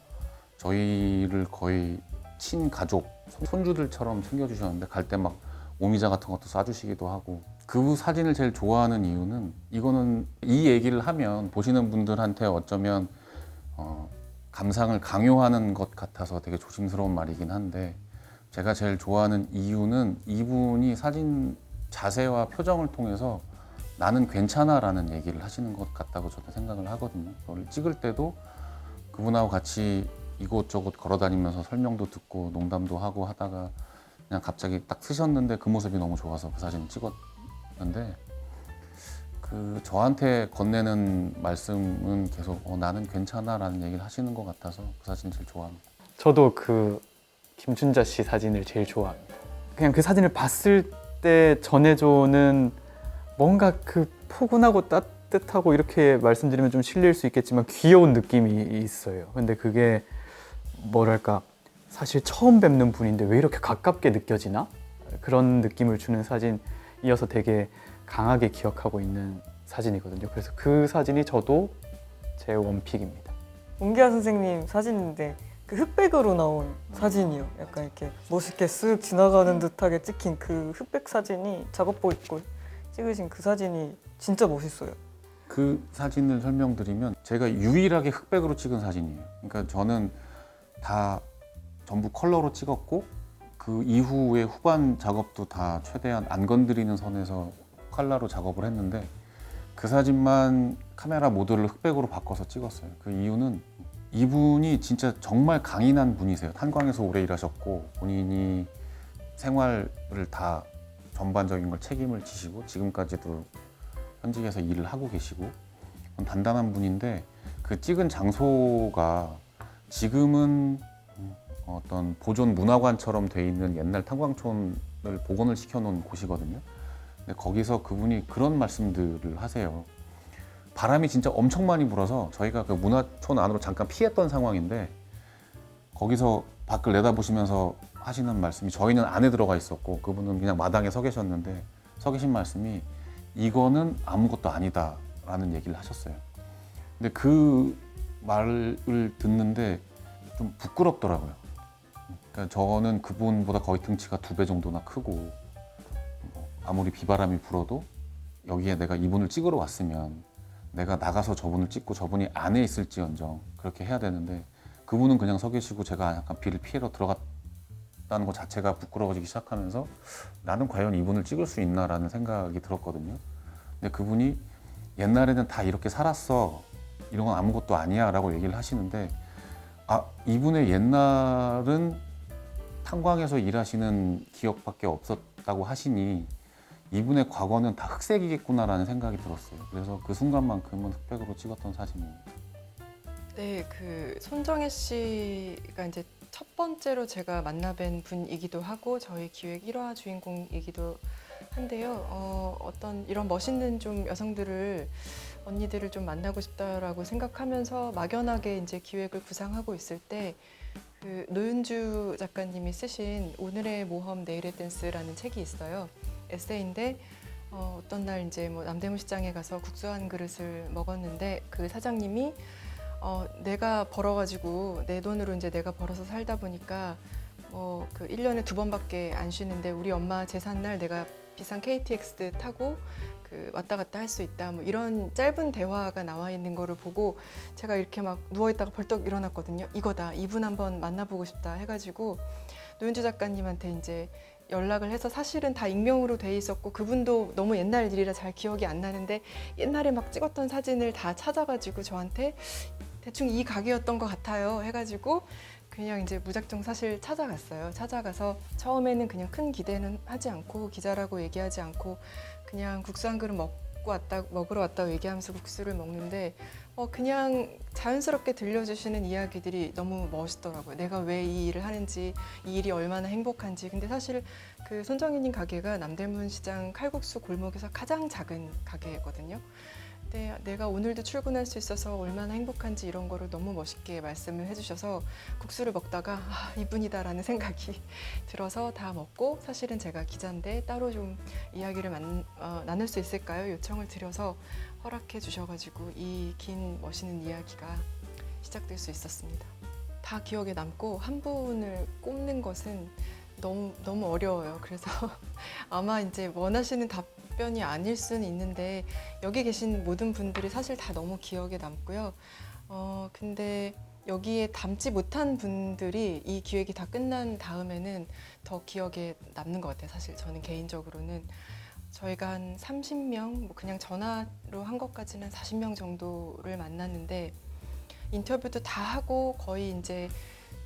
저희를 거의 친가족, 손주들처럼 챙겨주셨는데 갈 때 막 오미자 같은 것도 싸주시기도 하고 그 사진을 제일 좋아하는 이유는 이거는 이 얘기를 하면 보시는 분들한테 어쩌면 감상을 강요하는 것 같아서 되게 조심스러운 말이긴 한데 제가 제일 좋아하는 이유는 이분이 사진 자세와 표정을 통해서 나는 괜찮아 라는 얘기를 하시는 것 같다고 저도 생각을 하거든요. 그걸 찍을 때도 그분하고 같이 이곳저곳 걸어 다니면서 설명도 듣고 농담도 하고 하다가 그냥 갑자기 딱 쓰셨는데 그 모습이 너무 좋아서 그 사진을 찍었는데 그 저한테 건네는 말씀은 계속 나는 괜찮아 라는 얘기를 하시는 것 같아서 그 사진 제일 좋아합니다. 저도 그 김준자 씨 사진을 제일 좋아합니다. 그냥 그 사진을 봤을 때 전해주는 뭔가 그 포근하고 따뜻하고 이렇게 말씀드리면 좀 실례일 수 있겠지만 귀여운 느낌이 있어요. 근데 그게 뭐랄까 사실 처음 뵙는 분인데 왜 이렇게 가깝게 느껴지나? 그런 느낌을 주는 사진이어서 되게 강하게 기억하고 있는 사진이거든요. 그래서 그 사진이 저도 제 원픽입니다. 옹기아 선생님 사진인데 그 흑백으로 나온 사진이요. 약간 이렇게 멋있게 쓱 지나가는 듯하게 찍힌 그 흑백 사진이 작업복 입고 찍으신 그 사진이 진짜 멋있어요. 그 사진을 설명드리면 제가 유일하게 흑백으로 찍은 사진이에요. 그러니까 저는 다 전부 컬러로 찍었고 그 이후에 후반 작업도 다 최대한 안 건드리는 선에서 컬러로 작업을 했는데 그 사진만 카메라 모드를 흑백으로 바꿔서 찍었어요. 그 이유는 이분이 진짜 정말 강인한 분이세요. 탄광에서 오래 일하셨고 본인이 생활을 다 전반적인 걸 책임을 지시고 지금까지도 현직에서 일을 하고 계시고 단단한 분인데 그 찍은 장소가 지금은 어떤 보존 문화관처럼 돼 있는 옛날 탄광촌을 복원을 시켜놓은 곳이거든요. 근데 거기서 그분이 그런 말씀들을 하세요. 바람이 진짜 엄청 많이 불어서 저희가 그 문화촌 안으로 잠깐 피했던 상황인데 거기서 밖을 내다보시면서 하시는 말씀이 저희는 안에 들어가 있었고 그분은 그냥 마당에 서 계셨는데 서 계신 말씀이 이거는 아무것도 아니다 라는 얘기를 하셨어요. 근데 그 말을 듣는데 좀 부끄럽더라고요. 그러니까 저는 그분보다 거의 등치가 2배 정도나 크고 아무리 비바람이 불어도 여기에 내가 이분을 찍으러 왔으면 내가 나가서 저분을 찍고 저분이 안에 있을지언정 그렇게 해야 되는데 그분은 그냥 서 계시고 제가 약간 비를 피해러 들어갔다는 것 자체가 부끄러워지기 시작하면서 나는 과연 이분을 찍을 수 있나라는 생각이 들었거든요. 근데 그분이 옛날에는 다 이렇게 살았어. 이런 건 아무것도 아니야 라고 얘기를 하시는데 이분의 옛날은 탄광에서 일하시는 기억밖에 없었다고 하시니 이분의 과거는 다 흑색이겠구나라는 생각이 들었어요. 그래서 그 순간만큼은 흑백으로 찍었던 사진입니다. 네, 그 손정혜 씨가 이제 첫 번째로 제가 만나뵌 분이기도 하고 저희 기획 1화 주인공이기도 한데요. 어떤 이런 멋있는 좀 여성들을 언니들을 좀 만나고 싶다라고 생각하면서 막연하게 이제 기획을 구상하고 있을 때 그 노윤주 작가님이 쓰신 오늘의 모험 내일의 댄스라는 책이 있어요. 에세이인데 어떤 날 이제 뭐 남대문 시장에 가서 국수 한 그릇을 먹었는데 그 사장님이 내가 벌어가지고 내 돈으로 이제 내가 벌어서 살다 보니까 그 1년에 2번밖에 안 쉬는데 우리 엄마 제삿날 내가 비싼 KTX 타고 그 왔다 갔다 할 수 있다. 뭐 이런 짧은 대화가 나와 있는 거를 보고 제가 이렇게 막 누워 있다가 벌떡 일어났거든요. 이거다. 이분 한번 만나보고 싶다 해가지고 노윤주 작가님한테 이제 연락을 해서 사실은 다 익명으로 돼 있었고 그분도 너무 옛날 일이라 잘 기억이 안 나는데 옛날에 막 찍었던 사진을 다 찾아가지고 저한테 대충 이 가게였던 것 같아요 해가지고 그냥 이제 무작정 사실 찾아갔어요. 찾아가서 처음에는 그냥 큰 기대는 하지 않고 기자라고 얘기하지 않고 그냥 국수 한 그릇 먹으러 왔다고 얘기하면서 국수를 먹는데 그냥 자연스럽게 들려주시는 이야기들이 너무 멋있더라고요. 내가 왜 이 일을 하는지, 이 일이 얼마나 행복한지. 근데 사실 그 손정희님 가게가 남대문 시장 칼국수 골목에서 가장 작은 가게거든요. 내가 오늘도 출근할 수 있어서 얼마나 행복한지 이런 거를 너무 멋있게 말씀을 해주셔서 국수를 먹다가 이분이다라는 생각이 들어서 다 먹고, 사실은 제가 기자인데 따로 좀 이야기를 나눌 수 있을까요? 요청을 드려서 허락해 주셔가지고 이 긴 멋있는 이야기가 시작될 수 있었습니다. 다 기억에 남고 한 분을 꼽는 것은 너무 어려워요. 그래서 아마 이제 원하시는 답변이 아닐 수는 있는데 여기 계신 모든 분들이 사실 다 너무 기억에 남고요. 근데 여기에 담지 못한 분들이 이 기획이 다 끝난 다음에는 더 기억에 남는 것 같아요. 사실 저는 개인적으로는 저희가 한 30명, 뭐 그냥 전화로 한 것까지는 40명 정도를 만났는데 인터뷰도 다 하고 거의 이제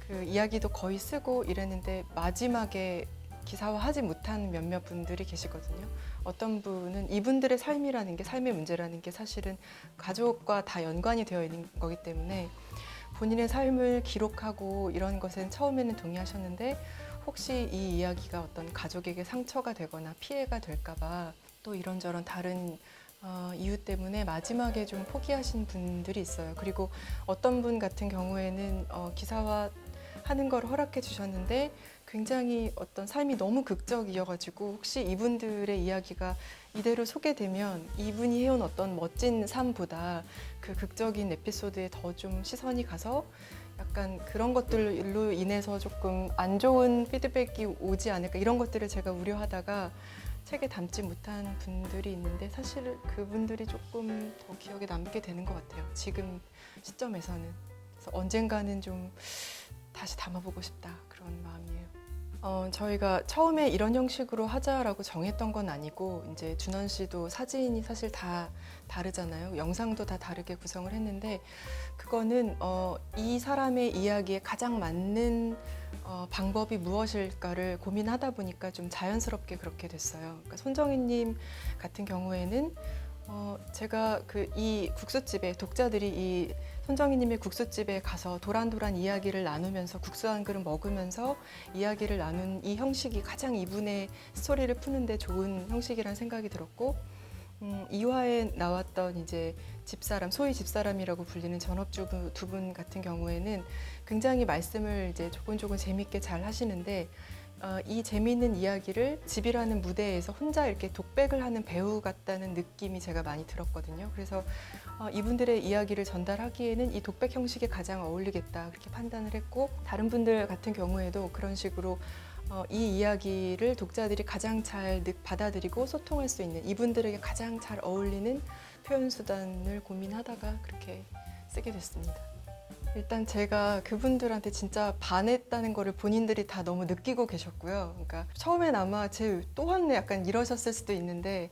그 이야기도 거의 쓰고 이랬는데 마지막에 기사화하지 못한 몇몇 분들이 계시거든요. 어떤 분은 이분들의 삶이라는 게, 삶의 문제라는 게 사실은 가족과 다 연관이 되어 있는 거기 때문에 본인의 삶을 기록하고 이런 것은 처음에는 동의하셨는데 혹시 이 이야기가 어떤 가족에게 상처가 되거나 피해가 될까 봐 또 이런저런 다른 이유 때문에 마지막에 좀 포기하신 분들이 있어요. 그리고 어떤 분 같은 경우에는 기사화 하는 걸 허락해 주셨는데 굉장히 어떤 삶이 너무 극적이어가지고 혹시 이분들의 이야기가 이대로 소개되면 이분이 해온 어떤 멋진 삶보다 그 극적인 에피소드에 더 좀 시선이 가서 약간 그런 것들로 인해서 조금 안 좋은 피드백이 오지 않을까, 이런 것들을 제가 우려하다가 책에 담지 못한 분들이 있는데 사실 그분들이 조금 더 기억에 남게 되는 것 같아요. 지금 시점에서는. 그래서 언젠가는 좀 다시 담아보고 싶다, 그런 마음이에요. 저희가 처음에 이런 형식으로 하자라고 정했던 건 아니고 이제 준원 씨도 사진이 사실 다 다르잖아요. 영상도 다 다르게 구성을 했는데 그거는 이 사람의 이야기에 가장 맞는 방법이 무엇일까를 고민하다 보니까 좀 자연스럽게 그렇게 됐어요. 그러니까 손정희님 같은 경우에는 제가 이 국수집에 독자들이 이 손정희님의 국수집에 가서 도란도란 이야기를 나누면서 국수 한 그릇 먹으면서 이야기를 나눈 이 형식이 가장 이분의 스토리를 푸는데 좋은 형식이라는 생각이 들었고, 2화에 나왔던 이제 집사람, 소위 집사람이라고 불리는 전업주부 두 분 같은 경우에는 굉장히 말씀을 이제 조곤조곤 재밌게 잘 하시는데 이 재미있는 이야기를 집이라는 무대에서 혼자 이렇게 독백을 하는 배우 같다는 느낌이 제가 많이 들었거든요. 그래서 이분들의 이야기를 전달하기에는 이 독백 형식이 가장 어울리겠다, 그렇게 판단을 했고, 다른 분들 같은 경우에도 그런 식으로 이 이야기를 독자들이 가장 잘 받아들이고 소통할 수 있는, 이분들에게 가장 잘 어울리는 표현 수단을 고민하다가 그렇게 쓰게 됐습니다. 일단 제가 그분들한테 진짜 반했다는 거를 본인들이 다 너무 느끼고 계셨고요. 그러니까 처음엔 아마 쟤 또 왔네 약간 이러셨을 수도 있는데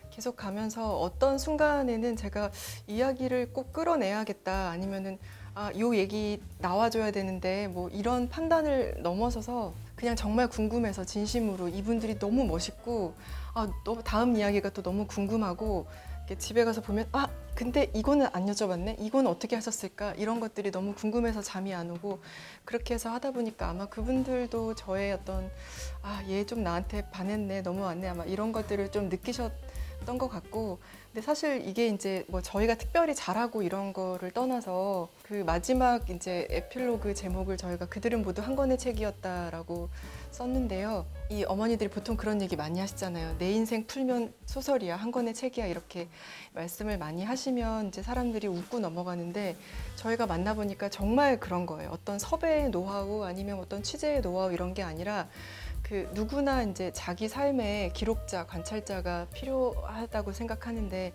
계속 가면서 어떤 순간에는 제가 이야기를 꼭 끌어내야겠다, 아니면은 요 얘기 나와줘야 되는데 뭐 이런 판단을 넘어서서 그냥 정말 궁금해서 진심으로 이분들이 너무 멋있고 또 다음 이야기가 또 너무 궁금하고, 집에 가서 보면 근데 이거는 안 여쭤봤네, 이건 어떻게 하셨을까, 이런 것들이 너무 궁금해서 잠이 안 오고, 그렇게 해서 하다 보니까 아마 그분들도 저의 어떤 얘 좀 나한테 반했네, 넘어왔네, 아마 이런 것들을 좀 느끼셨던 것 같고, 근데 사실 이게 이제 뭐 저희가 특별히 잘하고 이런 거를 떠나서 그 마지막 이제 에필로그 제목을 저희가 그들은 모두 한 권의 책이었다라고 썼는데요. 이 어머니들이 보통 그런 얘기 많이 하시잖아요. 내 인생 풀면 소설이야, 한 권의 책이야, 이렇게 말씀을 많이 하시면 이제 사람들이 웃고 넘어가는데 저희가 만나보니까 정말 그런 거예요. 어떤 섭외의 노하우 아니면 어떤 취재의 노하우 이런 게 아니라 그 누구나 이제 자기 삶의 기록자, 관찰자가 필요하다고 생각하는데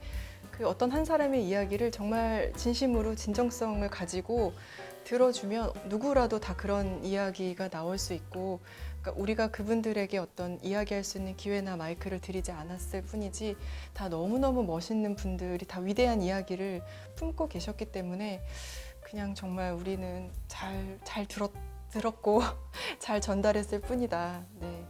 그 어떤 한 사람의 이야기를 정말 진심으로 진정성을 가지고 들어주면 누구라도 다 그런 이야기가 나올 수 있고, 그러니까 우리가 그분들에게 어떤 이야기할 수 있는 기회나 마이크를 드리지 않았을 뿐이지 다 너무너무 멋있는 분들이 다 위대한 이야기를 품고 계셨기 때문에 그냥 정말 우리는 잘 들었고 잘 전달했을 뿐이다. 네.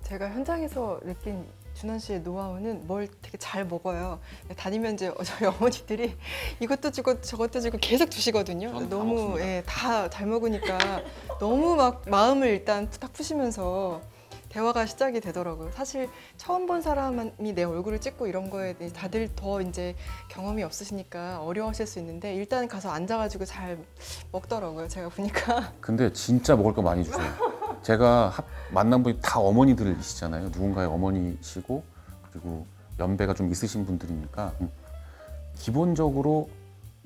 제가 현장에서 느낀 준원 씨의 노하우는 뭘 되게 잘 먹어요. 다니면 이제 저희 어머니들이 이것도 주고 저것도 주고 계속 주시거든요. 저는 다 너무 먹습니다. 다 잘 먹으니까 너무 막 마음을 일단 딱 푸시면서 대화가 시작이 되더라고요. 사실 처음 본 사람이 내 얼굴을 찍고 이런 거에 대해 다들 더 이제 경험이 없으시니까 어려우실 수 있는데 일단 가서 앉아가지고 잘 먹더라고요. 제가 보니까. 근데 진짜 먹을 거 많이 주세요. 제가 만난 분이 다 어머니들이시잖아요. 누군가의 어머니시고 그리고 연배가 좀 있으신 분들이니까 기본적으로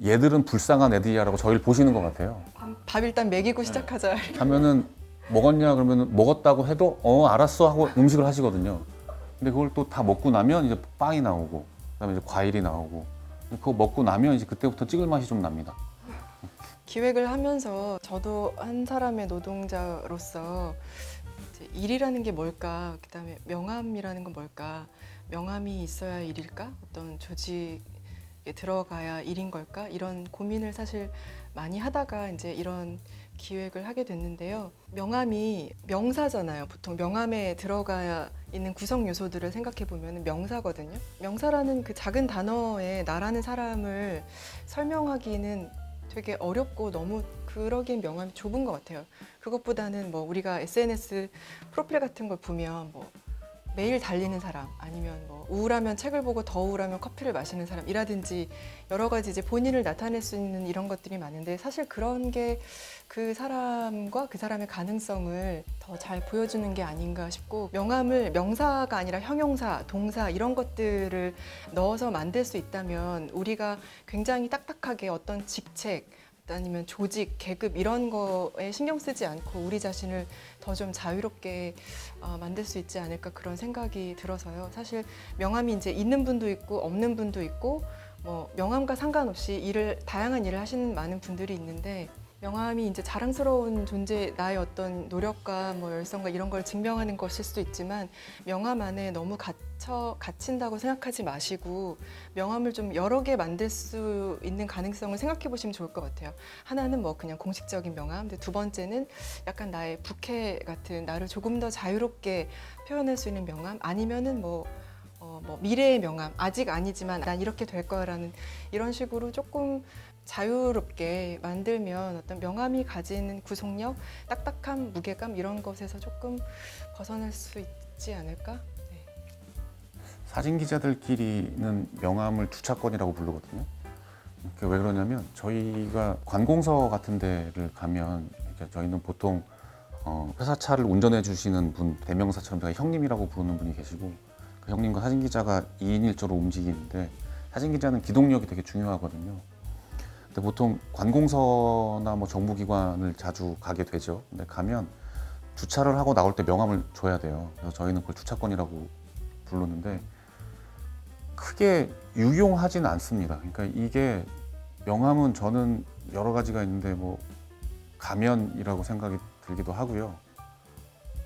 얘들은 불쌍한 애들이야라고 저희를 보시는 것 같아요. 밥 일단 먹이고 시작하자. 하면은 먹었냐 그러면 먹었다고 해도 알았어 하고 음식을 하시거든요. 근데 그걸 또 다 먹고 나면 이제 빵이 나오고 그다음에 이제 과일이 나오고 그거 먹고 나면 이제 그때부터 찍을 맛이 좀 납니다. 기획을 하면서 저도 한 사람의 노동자로서 이제 일이라는 게 뭘까, 그다음에 명함이라는 건 뭘까, 명함이 있어야 일일까, 어떤 조직에 들어가야 일인 걸까, 이런 고민을 사실 많이 하다가 이제 이런 기획을 하게 됐는데요. 명함이 명사잖아요. 보통 명함에 들어가야 있는 구성 요소들을 생각해 보면 명사거든요. 명사라는 그 작은 단어에 나라는 사람을 설명하기는 되게 어렵고 너무 그러기엔 명함이 좁은 것 같아요. 그것보다는 뭐 우리가 SNS 프로필 같은 걸 보면 뭐 매일 달리는 사람, 아니면 뭐 우울하면 책을 보고 더 우울하면 커피를 마시는 사람이라든지 여러 가지 이제 본인을 나타낼 수 있는 이런 것들이 많은데, 사실 그런 게 그 사람과 그 사람의 가능성을 더 잘 보여주는 게 아닌가 싶고, 명함을 명사가 아니라 형용사, 동사 이런 것들을 넣어서 만들 수 있다면 우리가 굉장히 딱딱하게 어떤 직책 아니면 조직, 계급 이런 거에 신경 쓰지 않고 우리 자신을 더 좀 자유롭게 만들 수 있지 않을까, 그런 생각이 들어서요. 사실 명함이 이제 있는 분도 있고 없는 분도 있고 뭐 명함과 상관없이 다양한 일을 하시는 많은 분들이 있는데, 명함이 이제 자랑스러운 존재, 나의 어떤 노력과 뭐 열성과 이런 걸 증명하는 것일 수도 있지만, 명함 안에 너무 갇힌다고 생각하지 마시고 명함을 좀 여러 개 만들 수 있는 가능성을 생각해 보시면 좋을 것 같아요. 하나는 뭐 그냥 공식적인 명함, 근데 두 번째는 약간 나의 부캐 같은, 나를 조금 더 자유롭게 표현할 수 있는 명함, 아니면은 뭐 미래의 명함, 아직 아니지만 난 이렇게 될 거라는, 이런 식으로 조금 자유롭게 만들면 어떤 명함이 가지는 구속력, 딱딱함, 무게감 이런 것에서 조금 벗어날 수 있지 않을까? 네. 사진 기자들끼리는 명함을 주차권이라고 부르거든요. 그게 왜 그러냐면 저희가 관공서 같은 데를 가면 이제 저희는 보통 회사 차를 운전해 주시는 분, 대명사처럼 제가 형님이라고 부르는 분이 계시고, 그 형님과 사진 기자가 2인 1조로 움직이는데, 사진 기자는 기동력이 되게 중요하거든요. 근데 보통 관공서나 뭐 정부기관을 자주 가게 되죠. 근데 가면 주차를 하고 나올 때 명함을 줘야 돼요. 그래서 저희는 그걸 주차권이라고 부르는데 크게 유용하진 않습니다. 그러니까 이게 명함은 저는 여러 가지가 있는데 뭐 가면이라고 생각이 들기도 하고요.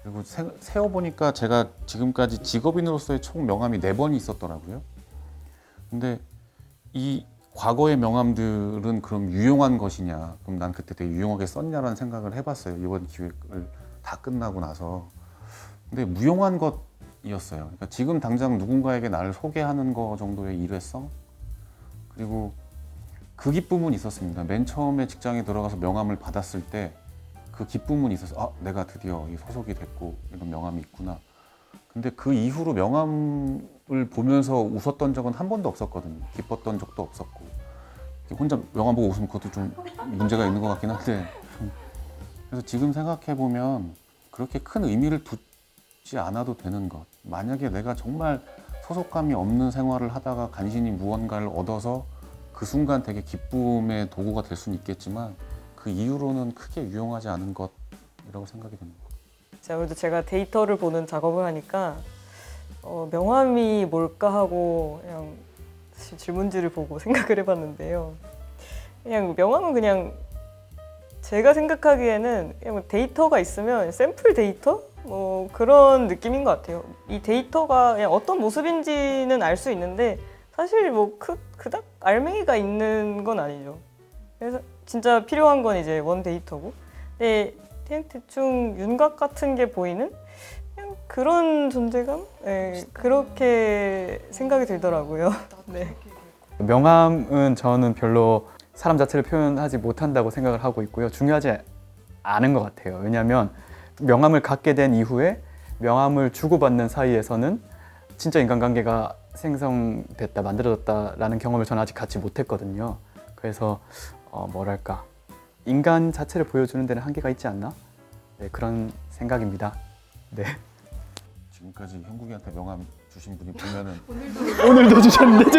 그리고 세어보니까 제가 지금까지 직업인으로서의 총 명함이 4번이 있었더라고요. 근데 이 과거의 명함들은 그럼 유용한 것이냐, 그럼 난 그때 되게 유용하게 썼냐라는 생각을 해봤어요. 이번 기획을 다 끝나고 나서. 근데 무용한 것이었어요. 그러니까 지금 당장 누군가에게 나를 소개하는 거 정도의 일회성, 그리고 그 기쁨은 있었습니다. 맨 처음에 직장에 들어가서 명함을 받았을 때 그 기쁨은 있어서 내가 드디어 소속이 됐고 이런 명함이 있구나. 근데 그 이후로 명함을 보면서 웃었던 적은 한 번도 없었거든요. 기뻤던 적도 없었고. 혼자 명함 보고 웃으면 그것도 좀 문제가 있는 것 같긴 한데. 그래서 지금 생각해보면 그렇게 큰 의미를 두지 않아도 되는 것. 만약에 내가 정말 소속감이 없는 생활을 하다가 간신히 무언가를 얻어서 그 순간 되게 기쁨의 도구가 될 수는 있겠지만 그 이후로는 크게 유용하지 않은 것이라고 생각이 됩니다. 그래도 제가 데이터를 보는 작업을 하니까 명함이 뭘까 하고 그냥 질문지를 보고 생각을 해봤는데요. 그냥 명함은 그냥 제가 생각하기에는 그냥 데이터가 있으면 샘플 데이터? 뭐 그런 느낌인 것 같아요. 이 데이터가 그냥 어떤 모습인지는 알 수 있는데 사실 뭐 그닥 알맹이가 있는 건 아니죠. 그래서 진짜 필요한 건 이제 원 데이터고, 근데 대충 윤곽 같은 게 보이는 그냥 그런 존재감? 네, 그렇게 생각이 들더라고요. 네. 명함은 저는 별로 사람 자체를 표현하지 못한다고 생각을 하고 있고요. 중요하지 않은 것 같아요. 왜냐하면 명함을 갖게 된 이후에 명함을 주고받는 사이에서는 진짜 인간관계가 생성됐다, 만들어졌다라는 경험을 저는 아직 갖지 못했거든요. 그래서 뭐랄까, 인간 자체를 보여주는 데는 한계가 있지 않나? 네, 그런 생각입니다. 네. 지금까지 형국이한테 명함 주신 분이 보면은 오늘도 주셨는데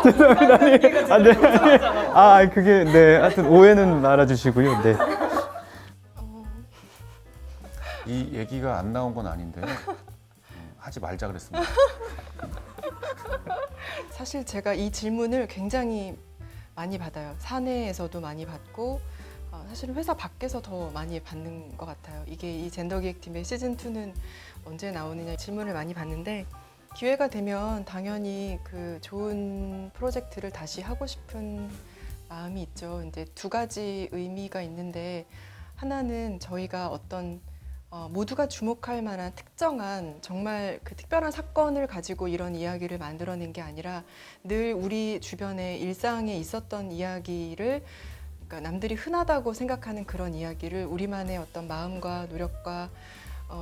죄송합니다. 네. 그게 네, 하여튼 오해는 말아주시고요. 네. 이 얘기가 안 나온 건 아닌데 하지 말자 그랬습니다. 사실 제가 이 질문을 굉장히 많이 받아요. 사내에서도 많이 받고 사실은 회사 밖에서 더 많이 받는 것 같아요. 이게 이 젠더기획팀의 시즌2는 언제 나오느냐 질문을 많이 받는데 기회가 되면 당연히 그 좋은 프로젝트를 다시 하고 싶은 마음이 있죠. 이제 두 가지 의미가 있는데 하나는 저희가 어떤 모두가 주목할 만한 특정한 정말 그 특별한 사건을 가지고 이런 이야기를 만들어낸 게 아니라 늘 우리 주변에 일상에 있었던 이야기를 그러니까 남들이 흔하다고 생각하는 그런 이야기를 우리만의 어떤 마음과 노력과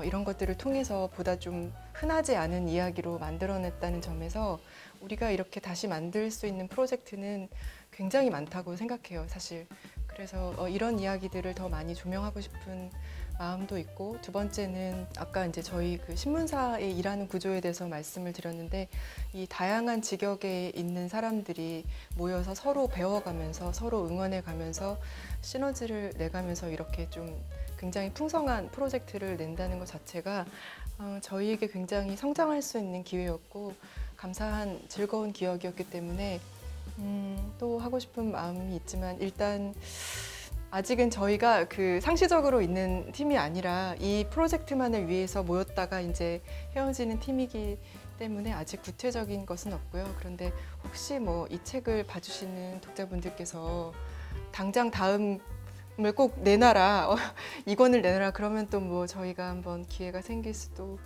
이런 것들을 통해서 보다 좀 흔하지 않은 이야기로 만들어냈다는 점에서 우리가 이렇게 다시 만들 수 있는 프로젝트는 굉장히 많다고 생각해요, 사실. 그래서 이런 이야기들을 더 많이 조명하고 싶은 마음도 있고, 두 번째는 아까 이제 저희 그 신문사에 일하는 구조에 대해서 말씀을 드렸는데 이 다양한 직역에 있는 사람들이 모여서 서로 배워가면서 서로 응원해가면서 시너지를 내가면서 이렇게 좀 굉장히 풍성한 프로젝트를 낸다는 것 자체가 저희에게 굉장히 성장할 수 있는 기회였고 감사한 즐거운 기억이었기 때문에 또 하고 싶은 마음이 있지만 일단 아직은 저희가 그 상시적으로 있는 팀이 아니라 이 프로젝트만을 위해서 모였다가 이제 헤어지는 팀이기 때문에 아직 구체적인 것은 없고요. 그런데 혹시 뭐 이 책을 봐주시는 독자분들께서 당장 다음을 꼭 내놔라, 이 권을 내놔라 그러면 또 뭐 저희가 한번 기회가 생길 수도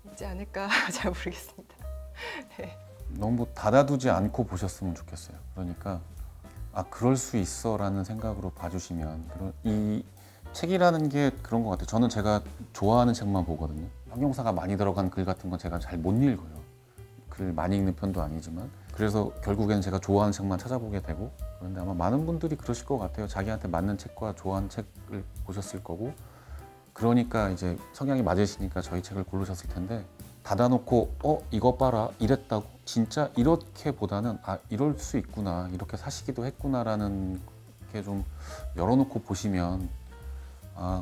있지 않을까 잘 모르겠습니다. 네. 너무 닫아두지 않고 보셨으면 좋겠어요. 그러니까 그럴 수 있어라는 생각으로 봐주시면 이 책이라는 게 그런 것 같아요. 저는 제가 좋아하는 책만 보거든요. 형용사가 많이 들어간 글 같은 건 제가 잘 못 읽어요. 글 많이 읽는 편도 아니지만 그래서 결국엔 제가 좋아하는 책만 찾아보게 되고 그런데 아마 많은 분들이 그러실 것 같아요. 자기한테 맞는 책과 좋아하는 책을 보셨을 거고 그러니까 이제 성향이 맞으시니까 저희 책을 고르셨을 텐데 닫아놓고 이거 봐라 이랬다고 진짜 이렇게보다는 이럴 수 있구나 이렇게 사시기도 했구나라는 게 좀 열어놓고 보시면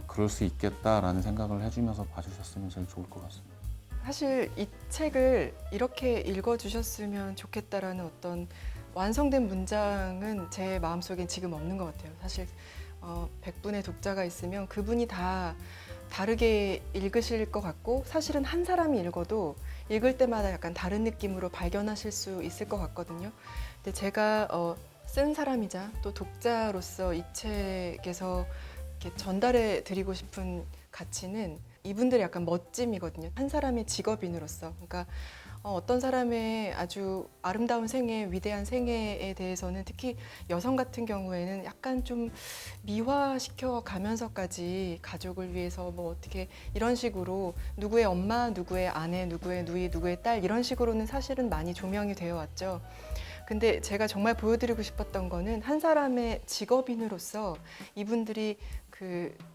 그럴 수 있겠다라는 생각을 해주면서 봐주셨으면 제일 좋을 것 같습니다. 사실 이 책을 이렇게 읽어주셨으면 좋겠다라는 어떤 완성된 문장은 제 마음속엔 지금 없는 것 같아요. 사실 100분의 독자가 있으면 그분이 다 다르게 읽으실 것 같고 사실은 한 사람이 읽어도 읽을 때마다 약간 다른 느낌으로 발견하실 수 있을 것 같거든요. 근데 제가 쓴 사람이자 또 독자로서 이 책에서 이렇게 전달해 드리고 싶은 가치는 이분들의 약간 멋짐이거든요. 한 사람의 직업인으로서. 그러니까 어떤 사람의 아주 아름다운 생애, 위대한 생애에 대해서는 특히 여성 같은 경우에는 약간 좀 미화시켜 가면서까지 가족을 위해서 뭐 어떻게 이런 식으로 누구의 엄마, 누구의 아내, 누구의 누이, 누구의 딸 이런 식으로는 사실은 많이 조명이 되어 왔죠. 근데 제가 정말 보여드리고 싶었던 거는 한 사람의 직업인으로서 이분들이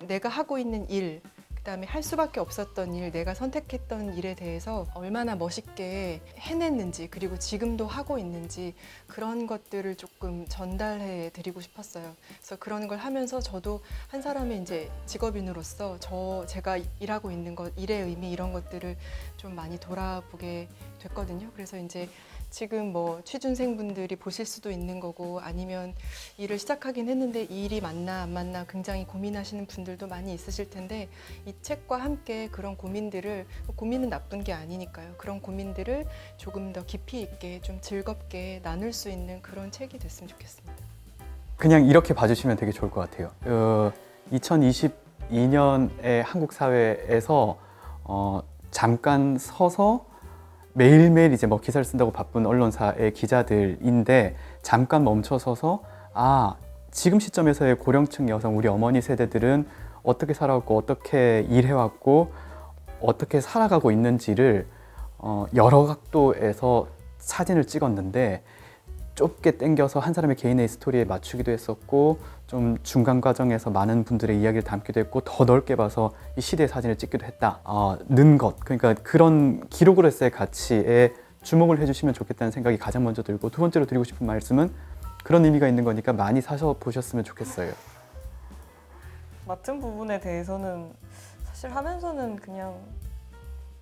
내가 하고 있는 일, 그다음에 할 수밖에 없었던 일, 내가 선택했던 일에 대해서 얼마나 멋있게 해냈는지 그리고 지금도 하고 있는지 그런 것들을 조금 전달해 드리고 싶었어요. 그래서 그런 걸 하면서 저도 한 사람의 이제 직업인으로서 제가 일하고 있는 것, 일의 의미 이런 것들을 좀 많이 돌아보게 됐거든요. 그래서 이제 지금 뭐 취준생분들이 보실 수도 있는 거고 아니면 일을 시작하긴 했는데 이 일이 맞나 안 맞나 굉장히 고민하시는 분들도 많이 있으실 텐데 이 책과 함께 그런 고민은 나쁜 게 아니니까요. 그런 고민들을 조금 더 깊이 있게 좀 즐겁게 나눌 수 있는 그런 책이 됐으면 좋겠습니다. 그냥 이렇게 봐주시면 되게 좋을 것 같아요. 2022년의 한국 사회에서 잠깐 서서 매일매일 이제 뭐 기사를 쓴다고 바쁜 언론사의 기자들인데 잠깐 멈춰서서 지금 시점에서의 고령층 여성 우리 어머니 세대들은 어떻게 살아왔고 어떻게 일해왔고 어떻게 살아가고 있는지를 여러 각도에서 사진을 찍었는데 좁게 당겨서 한 사람의 개인의 스토리에 맞추기도 했었고 좀 중간 과정에서 많은 분들의 이야기를 담기도 했고 더 넓게 봐서 이 시대의 사진을 찍기도 했다. 는 것, 그러니까 그런 기록으로서의 가치에 주목을 해주시면 좋겠다는 생각이 가장 먼저 들고, 두 번째로 드리고 싶은 말씀은 그런 의미가 있는 거니까 많이 사서 보셨으면 좋겠어요. 맡은 부분에 대해서는 사실 하면서는 그냥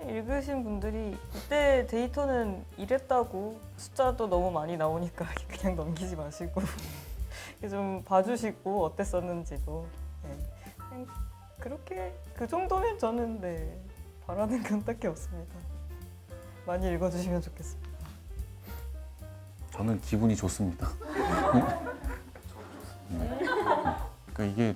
읽으신 분들이 이때 데이터는 이랬다고 숫자도 너무 많이 나오니까 그냥 넘기지 마시고 좀 봐주시고 어땠었는지도 그냥 그렇게 그 정도면 저는 바라는 건 딱히 없습니다. 많이 읽어주시면 좋겠습니다. 저는 기분이 좋습니다. 그러니까 이게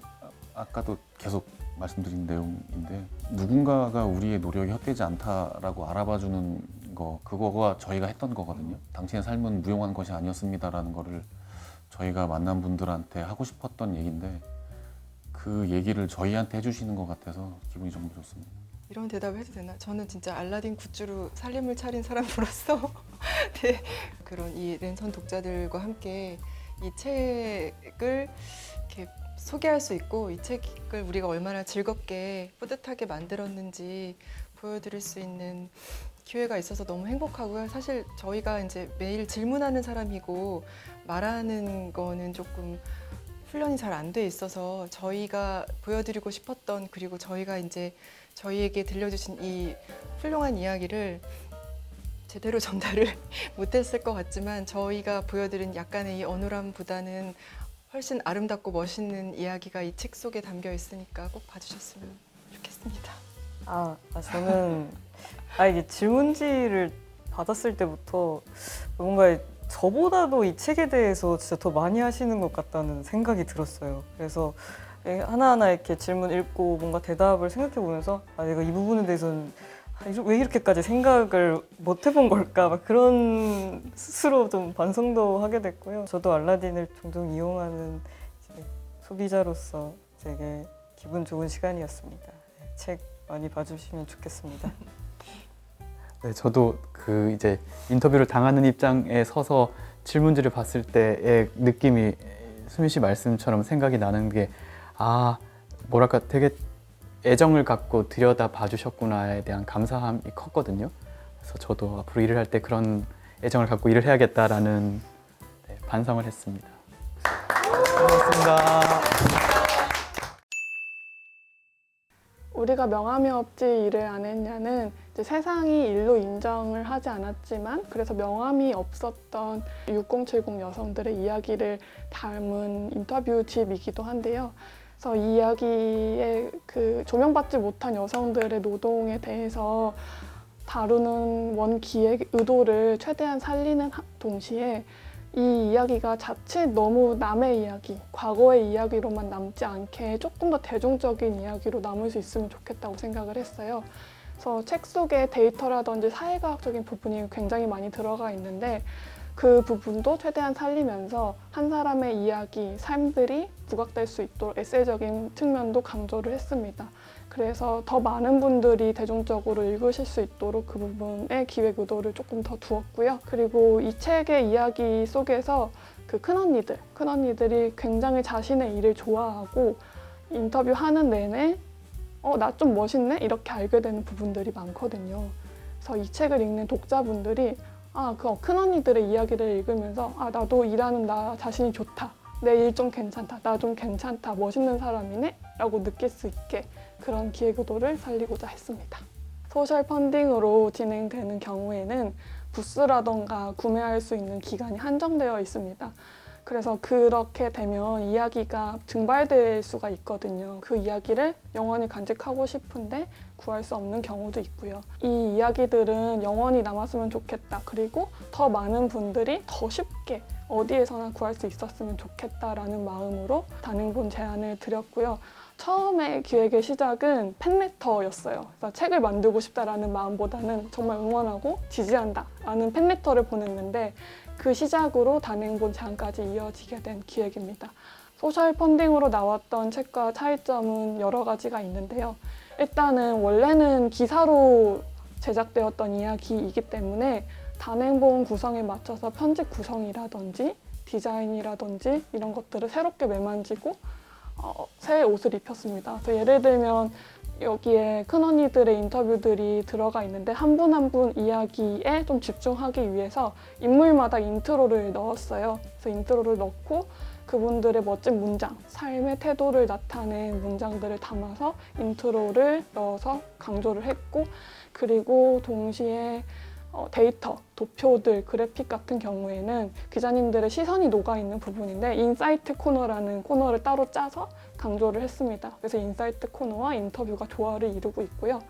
아까도 계속 말씀드린 내용인데 누군가가 우리의 노력이 헛되지 않다라고 알아봐주는 거, 그거가 저희가 했던 거거든요. 당신의 삶은 무용한 것이 아니었습니다라는 거를 저희가 만난 분들한테 하고 싶었던 얘기인데 그 얘기를 저희한테 해주시는 것 같아서 기분이 정말 좋습니다. 이런 대답을 해도 되나? 저는 진짜 알라딘 굿즈로 살림을 차린 사람으로서 네, 그런 이 랜선 독자들과 함께 이 책을 이렇게 소개할 수 있고 이 책을 우리가 얼마나 즐겁게 뿌듯하게 만들었는지 보여드릴 수 있는 기회가 있어서 너무 행복하고요. 사실 저희가 이제 매일 질문하는 사람이고 말하는 거는 조금 훈련이 잘 안 돼 있어서 저희가 보여드리고 싶었던, 그리고 저희가 이제 저희에게 들려주신 이 훌륭한 이야기를 제대로 전달을 못했을 것 같지만 저희가 보여드린 약간의 이 어눌함보다는 훨씬 아름답고 멋있는 이야기가 이 책 속에 담겨 있으니까 꼭 봐주셨으면 좋겠습니다. 저는 이게 질문지를 받았을 때부터 뭔가 저보다도 이 책에 대해서 진짜 더 많이 하시는 것 같다는 생각이 들었어요. 그래서 하나하나 이렇게 질문 읽고 뭔가 대답을 생각해 보면서 내가 이 부분에 대해서는 왜 이렇게까지 생각을 못 해본 걸까, 막 그런 스스로 좀 반성도 하게 됐고요. 저도 알라딘을 종종 이용하는 이제 소비자로서 되게 기분 좋은 시간이었습니다. 책 많이 봐주시면 좋겠습니다. 네, 저도 그 이제 인터뷰를 당하는 입장에 서서 질문지를 봤을 때의 느낌이 수민 씨 말씀처럼 생각이 나는 게 뭐랄까 되게 애정을 갖고 들여다 봐주셨구나에 대한 감사함이 컸거든요. 그래서 저도 앞으로 일을 할 때 그런 애정을 갖고 일을 해야겠다라는 반성을 했습니다. 고맙습니다. 우리가 명함이 없지 일을 안 했냐는 이제 세상이 일로 인정을 하지 않았지만 그래서 명함이 없었던 6070 여성들의 이야기를 담은 인터뷰집이기도 한데요. 그래서 이 이야기에 그 조명받지 못한 여성들의 노동에 대해서 다루는 원 기획 의도를 최대한 살리는 동시에 이 이야기가 자칫 너무 남의 이야기, 과거의 이야기로만 남지 않게 조금 더 대중적인 이야기로 남을 수 있으면 좋겠다고 생각을 했어요. 그래서 책 속에 데이터라든지 사회과학적인 부분이 굉장히 많이 들어가 있는데 그 부분도 최대한 살리면서 한 사람의 이야기, 삶들이 부각될 수 있도록 에세이적인 측면도 강조를 했습니다. 그래서 더 많은 분들이 대중적으로 읽으실 수 있도록 그 부분에 기획 의도를 조금 더 두었고요. 그리고 이 책의 이야기 속에서 그 큰언니들이 굉장히 자신의 일을 좋아하고 인터뷰하는 내내 나 좀 멋있네? 이렇게 알게 되는 부분들이 많거든요. 그래서 이 책을 읽는 독자분들이 그 큰언니들의 이야기를 읽으면서 나도 일하는 나 자신이 좋다. 내 일 좀 괜찮다. 나 좀 괜찮다. 멋있는 사람이네? 라고 느낄 수 있게 그런 기획 의도를 살리고자 했습니다. 소셜 펀딩으로 진행되는 경우에는 부스라던가 구매할 수 있는 기간이 한정되어 있습니다. 그래서 그렇게 되면 이야기가 증발될 수가 있거든요. 그 이야기를 영원히 간직하고 싶은데 구할 수 없는 경우도 있고요. 이 이야기들은 영원히 남았으면 좋겠다. 그리고 더 많은 분들이 더 쉽게 어디에서나 구할 수 있었으면 좋겠다라는 마음으로 단행본 제안을 드렸고요. 처음에 기획의 시작은 팬레터였어요. 그래서 책을 만들고 싶다라는 마음보다는 정말 응원하고 지지한다라는 팬레터를 보냈는데 그 시작으로 단행본 제안까지 이어지게 된 기획입니다. 소셜 펀딩으로 나왔던 책과 차이점은 여러 가지가 있는데요. 일단은 원래는 기사로 제작되었던 이야기이기 때문에 단행본 구성에 맞춰서 편집 구성이라든지 디자인이라든지 이런 것들을 새롭게 매만지고 새 옷을 입혔습니다. 그래서 예를 들면 여기에 큰언니들의 인터뷰들이 들어가 있는데 한 분 한 분 이야기에 좀 집중하기 위해서 인물마다 인트로를 넣었어요. 그래서 인트로를 넣고 그분들의 멋진 문장, 삶의 태도를 나타낸 문장들을 담아서 인트로를 넣어서 강조를 했고, 그리고 동시에 데이터, 도표들, 그래픽 같은 경우에는 기자님들의 시선이 녹아있는 부분인데 인사이트 코너라는 코너를 따로 짜서 강조를 했습니다. 그래서 인사이트 코너와 인터뷰가 조화를 이루고 있고요.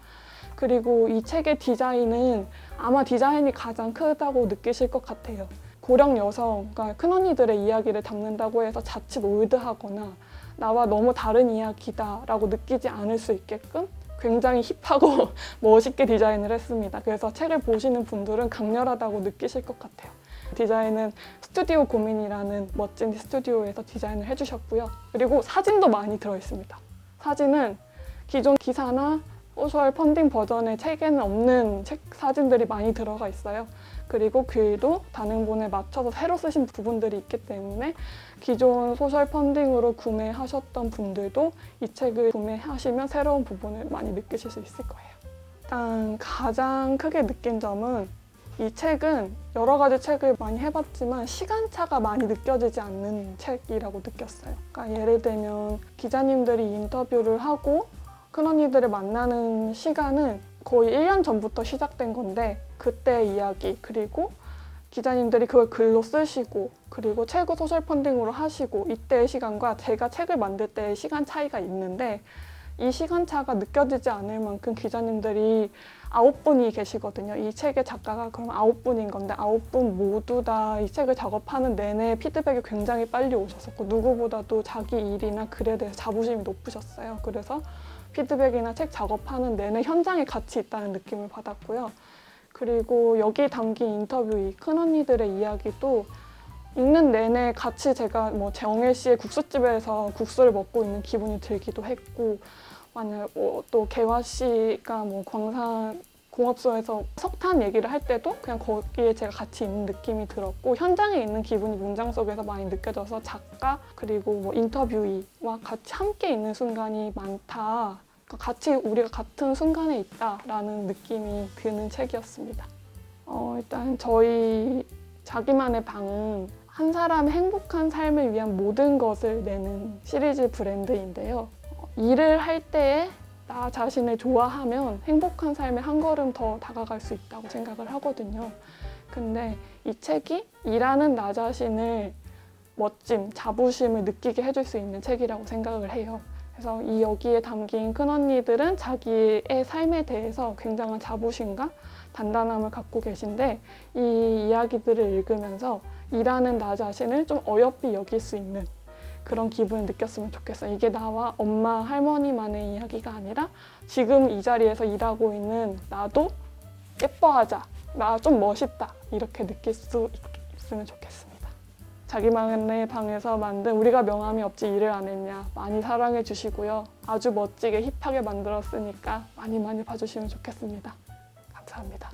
그리고 이 책의 디자인은 아마 디자인이 가장 크다고 느끼실 것 같아요. 고령 여성, 그러니까 큰언니들의 이야기를 담는다고 해서 자칫 올드하거나 나와 너무 다른 이야기다라고 느끼지 않을 수 있게끔 굉장히 힙하고 멋있게 디자인을 했습니다. 그래서 책을 보시는 분들은 강렬하다고 느끼실 것 같아요. 디자인은 스튜디오 고민이라는 멋진 스튜디오에서 디자인을 해주셨고요. 그리고 사진도 많이 들어있습니다. 사진은 기존 기사나 소셜 펀딩 버전의 책에는 없는 책 사진들이 많이 들어가 있어요. 그리고 글도 단행본에 맞춰서 새로 쓰신 부분들이 있기 때문에 기존 소셜 펀딩으로 구매하셨던 분들도 이 책을 구매하시면 새로운 부분을 많이 느끼실 수 있을 거예요. 일단 가장 크게 느낀 점은 이 책은 여러 가지 책을 많이 해봤지만 시간차가 많이 느껴지지 않는 책이라고 느꼈어요. 그러니까 예를 들면 기자님들이 인터뷰를 하고 큰언니들을 만나는 시간은 거의 1년 전부터 시작된 건데 그때 이야기, 그리고 기자님들이 그걸 글로 쓰시고 그리고 최고 소셜 펀딩으로 하시고 이때의 시간과 제가 책을 만들 때의 시간 차이가 있는데 이 시간 차가 느껴지지 않을 만큼 기자님들이 9분이 계시거든요. 이 책의 작가가 그럼 9분인 건데 9분 모두 다 이 책을 작업하는 내내 피드백이 굉장히 빨리 오셨었고 누구보다도 자기 일이나 글에 대해서 자부심이 높으셨어요. 그래서 피드백이나 책 작업하는 내내 현장에 같이 있다는 느낌을 받았고요. 그리고 여기 담긴 인터뷰, 이 큰언니들의 이야기도 읽는 내내 같이 제가 뭐 정혜 씨의 국수집에서 국수를 먹고 있는 기분이 들기도 했고, 만약 또 개화 씨가 뭐 광산 공업소에서 석탄 얘기를 할 때도 그냥 거기에 제가 같이 있는 느낌이 들었고 현장에 있는 기분이 문장 속에서 많이 느껴져서 작가 그리고 뭐 인터뷰이와 같이 함께 있는 순간이 많다. 같이 우리가 같은 순간에 있다라는 느낌이 드는 책이었습니다. 일단 저희 자기만의 방은 한 사람의 행복한 삶을 위한 모든 것을 내는 시리즈 브랜드인데요. 일을 할 때에 나 자신을 좋아하면 행복한 삶에 한 걸음 더 다가갈 수 있다고 생각을 하거든요. 근데 이 책이 일하는 나 자신을 멋짐, 자부심을 느끼게 해줄 수 있는 책이라고 생각을 해요. 그래서 이 여기에 담긴 큰언니들은 자기의 삶에 대해서 굉장한 자부심과 단단함을 갖고 계신데 이 이야기들을 읽으면서 일하는 나 자신을 좀 어여삐 여길 수 있는 그런 기분을 느꼈으면 좋겠어요. 이게 나와 엄마, 할머니만의 이야기가 아니라 지금 이 자리에서 일하고 있는 나도 예뻐하자, 나 좀 멋있다 이렇게 느낄 수 있으면 좋겠습니다. 자기만의 방에서 만든 우리가 명함이 없지 일을 안 했냐 많이 사랑해 주시고요. 아주 멋지게 힙하게 만들었으니까 많이 봐주시면 좋겠습니다. 감사합니다.